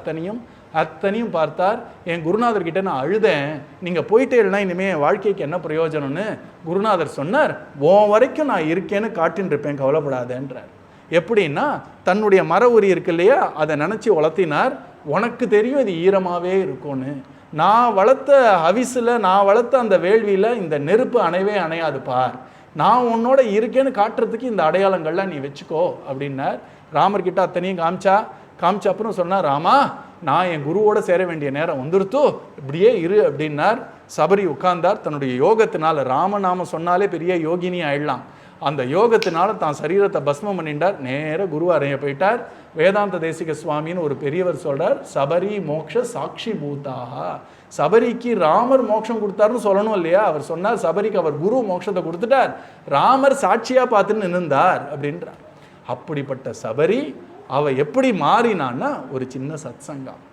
அத்தனையும் பார்த்தார். என் குருநாதர் கிட்ட நான் அழுதேன், நீங்க போயிட்டேன்னா இனிமே என் வாழ்க்கைக்கு என்ன பிரயோஜனம்னு குருநாதர் சொன்னார். உன் வரைக்கும் நான் இருக்கேன்னு காட்டின்னு இருப்பேன், கவலைப்படாதேன்றார். எப்படின்னா தன்னுடைய மர உரி இருக்கு இல்லையா, அதை நினச்சி வளர்த்தினார். உனக்கு தெரியும் இது ஈரமாகவே இருக்கும்னு. நான் வளர்த்த ஹவிஸில், நான் வளர்த்த அந்த வேள்வியில் இந்த நெருப்பு அணையவே அணையாது பார், நான் உன்னோட இருக்கேன்னு காட்டுறதுக்கு இந்த அடையாளங்கள்லாம் நீ வச்சுக்கோ அப்படின்னார். ராமர்கிட்ட அத்தனையும் காமிச்ச அப்புறம் சொன்னார், ராமா நான் என் குருவோட சேர வேண்டிய நேரம் வந்துருத்தோ, இப்படியே இரு அப்படின்னார். சபரி உட்கார்ந்தார். தன்னுடைய யோகத்தினால, ராமநாமம் சொன்னாலே பெரிய யோகினி ஆயிடலாம், அந்த யோகத்தினால தான் சரீரத்தை பஸ்மம் பண்ணிட்டார். நேர குரு அறைய போயிட்டார். வேதாந்த தேசிக சுவாமின்னு ஒரு பெரியவர் சொல்றார், சபரி மோக்ஷ சாட்சி பூதாக. சபரிக்கு ராமர் மோட்சம் கொடுத்தாருன்னு சொல்லணும் இல்லையா, அவர் சொன்னார் சபரிக்கு அவர் குரு மோட்சத்தை கொடுத்துட்டார், ராமர் சாட்சியா பார்த்துன்னு நின்றார் அப்படின்றார். அப்படிப்பட்ட சபரி அவ எப்படி மாறினான்னா, ஒரு சின்ன சத் சங்கம்,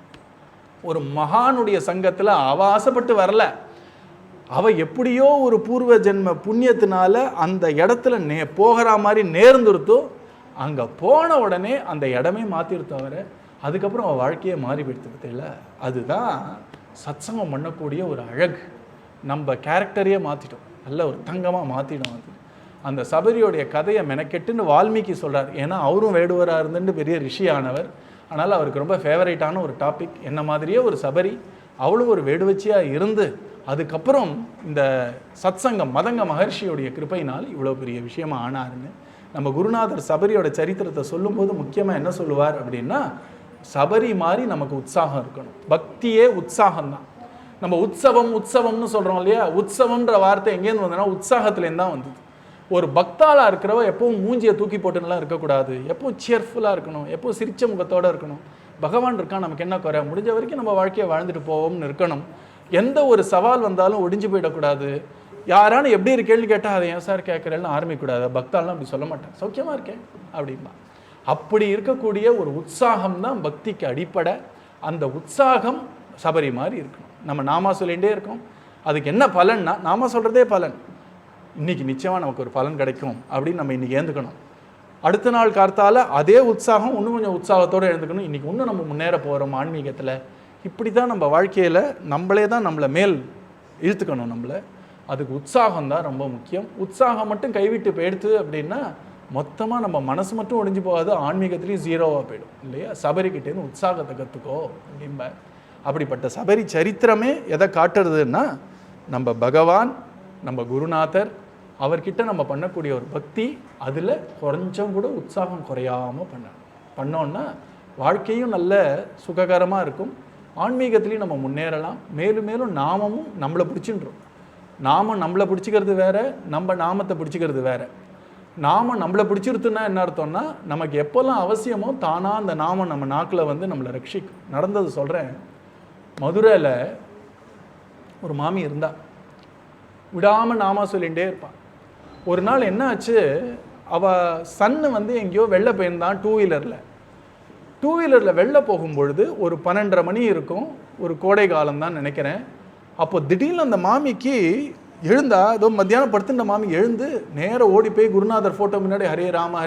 ஒரு மகானுடைய சங்கத்துல அவ ஆசைப்பட்டு வரல, அவ எப்படியோ ஒரு பூர்வ ஜென்ம புண்ணியத்தினால அந்த இடத்துல போகிற மாதிரி நேர்ந்துருத்தோ, அங்க போன உடனே அந்த இடமே மாத்திருத்தோ அவரை. அதுக்கப்புறம் அவள் வாழ்க்கையை மாறி போயிடுத்து இல்லை. அதுதான் சத்சங்கம் பண்ணக்கூடிய ஒரு அழகு. நம்ம கேரக்டரையே மாற்றிட்டோம், நல்ல ஒரு தங்கமாக மாற்றிடும். அந்த சபரியோடைய கதையை மெனக்கெட்டுன்னு வால்மீகி சொல்கிறார். ஏன்னா அவரும் வேடுவராக இருந்துட்டு பெரிய ரிஷி ஆனவர். அதனால் அவருக்கு ரொம்ப ஃபேவரேட்டான ஒரு டாபிக். என்ன மாதிரியே ஒரு சபரி அவ்வளோ ஒரு வேடுவச்சியாக இருந்து அதுக்கப்புறம் இந்த சத்சங்கம் மதங்க மகர்ஷியோடைய கிருபையினால் இவ்வளோ பெரிய விஷயமா ஆனாருன்னு நம்ம குருநாதர் சபரியோட சரித்திரத்தை சொல்லும்போது முக்கியமாக என்ன சொல்லுவார் அப்படின்னா, சபரி மாதிரி நமக்கு உற்சாகம் இருக்கணும். பக்தியே உற்சாகம்தான். நம்ம உற்சவம்னு சொல்கிறோம் இல்லையா, உற்சவம்ன்ற வார்த்தை எங்கேருந்து வந்ததுன்னா உற்சாகத்துலேருந்து தான் வந்தது. ஒரு பக்தாளாக இருக்கிறவ எப்பவும் மூஞ்சியை தூக்கி போட்டுலாம் இருக்கக்கூடாது, எப்பவும் சியர்ஃபுல்லாக இருக்கணும், எப்பவும் சிரிச்ச முகத்தோடு இருக்கணும். பகவான் இருக்கான், நமக்கு என்ன குறை, முடிஞ்ச வரைக்கும் நம்ம வாழ்க்கையை வாழ்ந்துட்டு போவோம்னு இருக்கணும். எந்த ஒரு சவால் வந்தாலும் ஒடிஞ்சு போயிடக்கூடாது. யாரானு எப்படி இருக்கேன்னு கேட்டால் அதை ஏன் சார் கேட்குறேன்னு ஆரம்பிக்கூடாது. பக்தாலாம் அப்படி சொல்ல மாட்டேன், சௌக்கியமாக இருக்கேன் அப்படின்பா. அப்படி இருக்கக்கூடிய ஒரு உற்சாகம் தான் பக்திக்கு அடிப்படை. அந்த உற்சாகம் சபரி மாதிரி இருக்கணும். நம்ம நாமா சொல்லிகிட்டே இருக்கோம், அதுக்கு என்ன பலன்னா நாம சொல்கிறதே பலன். இன்றைக்கி நிச்சயமாக நமக்கு ஒரு பலன் கிடைக்கும் அப்படின்னு நம்ம இன்றைக்கி ஏந்துக்கணும். அடுத்த நாள் கார்த்தால அதே உற்சாகம் இன்னும் கொஞ்சம் உற்சாகத்தோடு எழுந்துக்கணும். இன்றைக்கி இன்னும் நம்ம முன்னேற போகிறோம் ஆன்மீகத்தில். இப்படி தான் நம்ம வாழ்க்கையில் நம்மளே தான் நம்மளை மேல் இழுத்துக்கணும். நம்மளை அதுக்கு உற்சாகம் தான் ரொம்ப முக்கியம். உற்சாகம் மட்டும் கைவிட்டு போயிடுத்து அப்படின்னா மொத்தமாக நம்ம மனசு மட்டும் ஒடிஞ்சு போகாது, ஆன்மீகத்துலேயும் ஜீரோவாக போயிடும் இல்லையா. சபரிக்கிட்டேருந்து உற்சாகத்தை கற்றுக்கோ அப்படிம்ப. அப்படிப்பட்ட சபரி சரித்திரமே எதை காட்டுறதுன்னா, நம்ம பகவான், நம்ம குருநாதர், அவர்கிட்ட நம்ம பண்ணக்கூடிய ஒரு பக்தி, அதில் கொஞ்சம் கூட உற்சாகம் குறையாமல் பண்ணோன்னா வாழ்க்கையும் நல்ல சுககரமாக இருக்கும். ஆன்மீகத்துலேயும் நம்ம முன்னேறலாம். மேலும் மேலும் நாமமும் நம்மளை பிடிச்சின்றோம். நாமம் நம்மளை பிடிச்சிக்கிறது வேற, நம்ம நாமத்தை பிடிச்சிக்கிறது வேற. நாமம் நம்மளை பிடிச்சிருத்துன்னா என்ன அர்த்தம்னா, நமக்கு எப்போல்லாம் அவசியமோ தானாக அந்த நாமம் நம்ம நாக்கில் வந்து நம்மளை ரட்சிக்கும். நடந்தது சொல்கிறேன். மதுரையில் ஒரு மாமி இருந்தா, விடாமல் நாம சொல்லிகிட்டே இருப்பான். ஒரு நாள் என்ன ஆச்சு, அவள் சன்னு வந்து எங்கேயோ வெளில போயிருந்தான் டூ வீலரில் வெளில போகும்பொழுது ஒரு 12:30 மணி இருக்கும், ஒரு கோடை காலம்தான் நினைக்கிறேன். அப்போ திடீர்னு அந்த மாமிக்கு எழுந்தா, ஏதோ மத்தியானம் படுத்துட்ட மாமி எழுந்து நேராக ஓடி போய் குருநாதர் ஃபோட்டோ முன்னாடி ஹரே ராம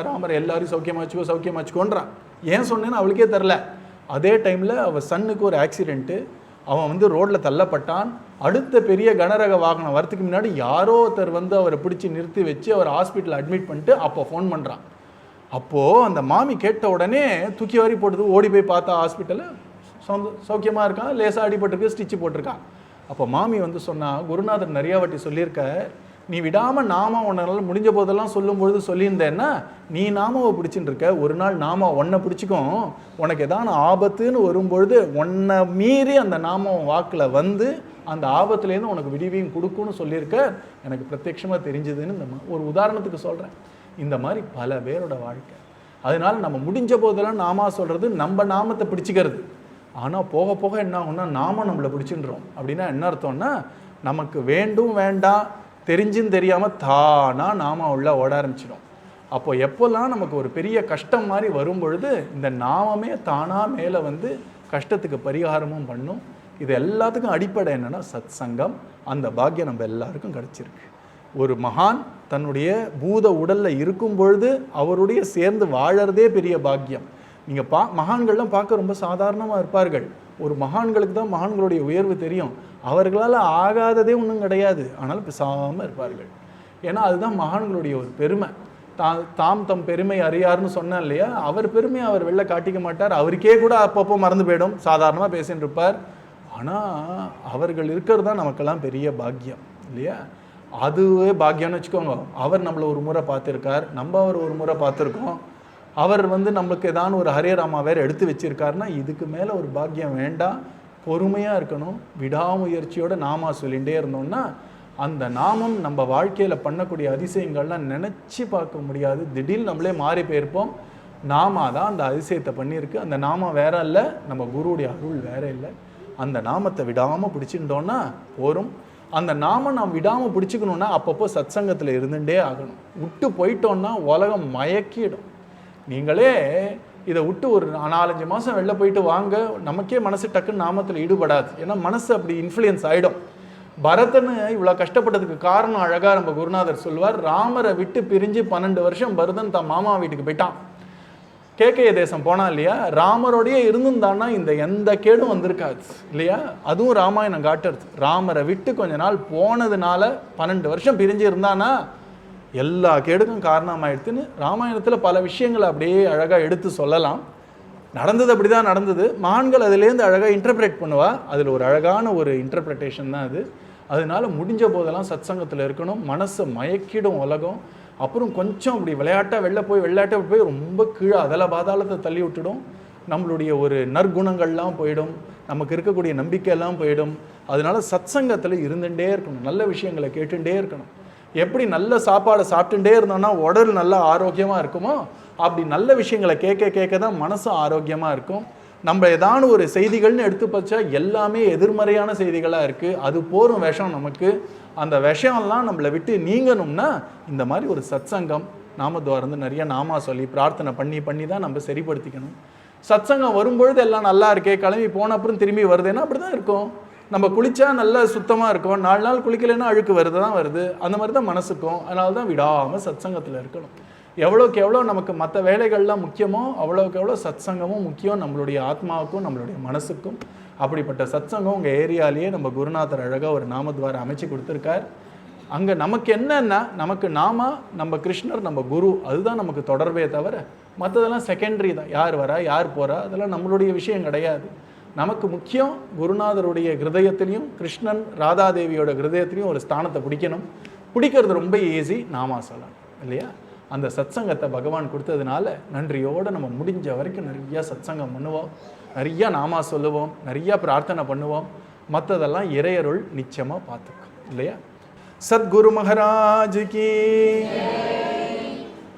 ராமர் எல்லாரும் சௌக்கியமாச்சுக்கோன்றான். ஏன் சொன்னேன்னு அவளுக்கே தெரில. அதே டைமில் அவள் சன்னுக்கு ஒரு ஆக்சிடெண்ட்டு, அவன் வந்து ரோட்டில் தள்ளப்பட்டான். அடுத்த பெரிய கனரக வாகனம் வரத்துக்கு முன்னாடி யாரோ ஒருத்தர் வந்து அவரை பிடிச்சி நிறுத்தி வச்சு அவர் ஹாஸ்பிட்டலில் அட்மிட் பண்ணிட்டு அப்போ ஃபோன் பண்ணுறான். அப்போது அந்த மாமி கேட்ட உடனே தூக்கி வாரி போட்டது, ஓடி போய் பார்த்தா ஹாஸ்பிட்டலில் சௌக்கியமாக இருக்கான், லேசாக அடிபட்டிருக்கு, ஸ்டிச்சு போட்டிருக்கான். அப்போ மாமி வந்து சொன்னா, குருநாதர் நிறையா வாட்டி சொல்லியிருக்க, நீ விடாமல் நாம உன்னால் முடிஞ்ச போதெல்லாம் சொல்லும்பொழுது சொல்லியிருந்தேன்னா நீ நாமாவை பிடிச்சின்னு இருக்க, ஒரு நாள் நாம உன்னை பிடிச்சிக்கும், உனக்கு எதான ஆபத்துன்னு வரும்பொழுது உன்னை மீறி அந்த நாமம் வாக்கில் வந்து அந்த ஆபத்துலேருந்து உனக்கு விடிவையும் கொடுக்குன்னு சொல்லியிருக்க, எனக்கு பிரத்யட்சமாக தெரிஞ்சதுன்னு இந்த ஒரு உதாரணத்துக்கு சொல்கிறேன். இந்த மாதிரி பல பேரோட வாழ்க்கை. அதனால நம்ம முடிஞ்ச போதெல்லாம் நாமா சொல்கிறது நம்ம நாமத்தை பிடிச்சிக்கிறது. ஆனால் போக போக என்ன ஆகும்னா நாம நம்மளை பிடிச்சின்றோம். அப்படின்னா என்ன அர்த்தம்னா, நமக்கு வேண்டும் வேண்டாம் தெரிஞ்சுன்னு தெரியாமல் தானாக நாம உள்ள ஓட ஆரம்பிச்சிடும். அப்போ எப்போல்லாம் நமக்கு ஒரு பெரிய கஷ்டம் மாதிரி வரும் பொழுது இந்த நாமமே தானாக மேலே வந்து கஷ்டத்துக்கு பரிகாரமும் பண்ணும். இது எல்லாத்துக்கும் அடிப்படை என்னென்னா சத் சங்கம். அந்த பாக்கியம் நம்ம எல்லாருக்கும் கிடச்சிருக்கு. ஒரு மகான் தன்னுடைய பூத உடலில் இருக்கும் பொழுது அவருடைய சேர்ந்து வாழறதே பெரிய பாக்கியம். நீங்கள் மகான்கள்லாம் பார்க்க ரொம்ப சாதாரணமாக இருப்பார்கள். ஒரு மகான்களுக்கு தான் மகான்களுடைய உயர்வு தெரியும். அவர்களால் ஆகாததே ஒன்றும் கிடையாது, ஆனால் பேசாமல் இருப்பார்கள். ஏன்னா அதுதான் மகான்களுடைய ஒரு பெருமை. தாம் தம் பெருமை அறியார்னு சொன்னேன் இல்லையா, அவர் பெருமையை அவர் வெளில காட்டிக்க மாட்டார். அவருக்கே கூட அப்பப்போ மறந்து போயிடும், சாதாரணமாக பேசின்னு இருப்பார். ஆனால் அவர்கள் இருக்கிறது தான் நமக்கெல்லாம் பெரிய பாக்கியம் இல்லையா. அதுவே பாக்கியம்னு வச்சுக்கோங்க. அவர் நம்மளை ஒரு முறை பார்த்துருக்கார், நம்ம அவர் ஒரு முறை பார்த்துருக்கோம். அவர் வந்து நம்மளுக்கு ஏதான ஒரு ஹரே ராமா வேறு எடுத்து வச்சிருக்காருன்னா இதுக்கு மேலே ஒரு பாக்கியம் வேண்டாம். பொறுமையாக இருக்கணும், விடாமுயற்சியோட நாமா சொல்லிகிட்டே இருந்தோம்னா அந்த நாமம் நம்ம வாழ்க்கையில் பண்ணக்கூடிய அதிசயங்கள்லாம் நினச்சி பார்க்க முடியாது. திடீர்னு நம்மளே மாறி போயிருப்போம். நாமா தான் அந்த அதிசயத்தை பண்ணியிருக்கு. அந்த நாமம் வேற இல்லை, நம்ம குருவுடைய அருள் வேற இல்லை. அந்த நாமத்தை விடாமல் பிடிச்சிட்டோன்னா போரும். அந்த நாமம் நாம் விடாமல் பிடிச்சிக்கணுன்னா அப்பப்போ சத்சங்கத்தில் இருந்துகிட்டே ஆகணும். விட்டு போயிட்டோன்னா உலகம் மயக்கிடும். நீங்களே இதை விட்டு ஒரு 4-5 மாதம் வெளில போயிட்டு வாங்க, நமக்கே மனசு டக்குன்னு நாமத்தில் ஈடுபடாது. ஏன்னா மனசு அப்படி இன்ஃப்ளூயன்ஸ் ஆகிடும். பரதன்னு இவ்வளோ கஷ்டப்பட்டதுக்கு காரணம் அழகாக நம்ம குருநாதர் சொல்வார். ராமரை விட்டு பிரிஞ்சு 12 வருஷம் பரதன் தான் மாமா வீட்டுக்கு போயிட்டான். கேக்கைய தேசம் போனான் இல்லையா, ராமரோடையே இருந்துந்தான்னா இந்த எந்த கேடும் வந்திருக்காது இல்லையா. அதுவும் ராமாயணம் காட்டுறது. ராமரை விட்டு கொஞ்ச நாள் போனதுனால 12 வருஷம் பிரிஞ்சு இருந்தானா எல்லா கேடுக்கும் காரணமாயிடுத்துன்னு ராமாயணத்தில் பல விஷயங்களை அப்படியே அழகாக எடுத்து சொல்லலாம். நடந்தது அப்படி தான் நடந்தது. மகான்கள் அதுலேருந்து அழகாக இன்டர்பிரேட் பண்ணுவா. அதில் ஒரு அழகான ஒரு இன்டர்பிரேட்டேஷன் தான் அது. அதனால முடிஞ்ச போதெல்லாம் சத்சங்கத்தில் இருக்கணும். மனசை மயக்கிடும் உலகம். அப்புறம் கொஞ்சம் அப்படி விளையாட்டாக போய் ரொம்ப கீழே அதல பாதாளத்தை தள்ளி விட்டுடும். நம்மளுடைய ஒரு நற்குணங்கள்லாம் போயிடும், நமக்கு இருக்கக்கூடிய நம்பிக்கையெல்லாம் போயிடும். அதனால சத்சங்கத்தில் இருந்துகிட்டே இருக்கணும், நல்ல விஷயங்களை கேட்டுகிட்டே இருக்கணும். எப்படி நல்ல சாப்பாடை சாப்பிட்டுட்டே இருந்தோம்னா உடல் நல்லா ஆரோக்கியமாக இருக்குமோ, அப்படி நல்ல விஷயங்களை கேட்க தான் மனசும் ஆரோக்கியமாக இருக்கும். நம்ம ஏதான ஒரு செய்திகள்னு எடுத்து பார்த்தா எல்லாமே எதிர்மறையான செய்திகளாக இருக்குது. அது போரும் விஷம் நமக்கு. அந்த விஷம்லாம் நம்மளை விட்டு நீங்கணும்னா இந்த மாதிரி ஒரு சத்சங்கம், நாமத்வாரம் நிறைய நாமா சொல்லி பிரார்த்தனை பண்ணி தான் நம்ம சரிப்படுத்திக்கணும். சத்சங்கம் வரும்பொழுது எல்லாம் நல்லா இருக்கே, கிளம்பி போன அப்புறம் திரும்பி வருதுன்னா அப்படி தான் இருக்கும். நம்ம குளித்தா நல்லா சுத்தமாக இருக்கும், 4 நாள் குளிக்கலைன்னா அழுக்கு வருது. அந்த மாதிரி தான் மனசுக்கும். அதனால தான் விடாமல் சத்சங்கத்தில் இருக்கணும். எவ்வளோக்கு எவ்வளோ நமக்கு மற்ற வேலைகள்லாம் முக்கியமோ அவ்வளோக்கு எவ்வளோ சத்சங்கமும் முக்கியம் நம்மளுடைய ஆத்மாவுக்கும் நம்மளுடைய மனசுக்கும். அப்படிப்பட்ட சத்சங்கம் உங்கள் ஏரியாலேயே நம்ம குருநாதர் அழகாக ஒரு நாமத்வாரம் அமைச்சு கொடுத்துருக்கார். அங்கே நமக்கு என்னன்னா, நமக்கு நம்ம கிருஷ்ணர், நம்ம குரு, அதுதான் நமக்கு தொடர்பே தவிர மற்றதெல்லாம் செகண்டரி தான். யார் வரா யார் போகிறா அதெல்லாம் நம்மளுடைய விஷயம் கிடையாது. நமக்கு முக்கியம் குருநாதருடைய ஹிருதயத்திலையும் கிருஷ்ணன் ராதாதேவியோட ஹிருதயத்திலையும் ஒரு ஸ்தானத்தை பிடிக்கிறது ரொம்ப ஈஸி. நாமா சொல்லலாம் இல்லையா? அந்த சத்சங்கத்தை பகவான் கொடுத்ததுனால நன்றியோடு நம்ம முடிஞ்ச வரைக்கும் நிறையா சத்சங்கம் பண்ணுவோம், நிறையா நாமா சொல்லுவோம், நிறையா பிரார்த்தனை பண்ணுவோம். மற்றதெல்லாம் இறையருள் நிச்சயமாக பார்த்துக்கும் இல்லையா? சத்குரு மகாராஜ் கி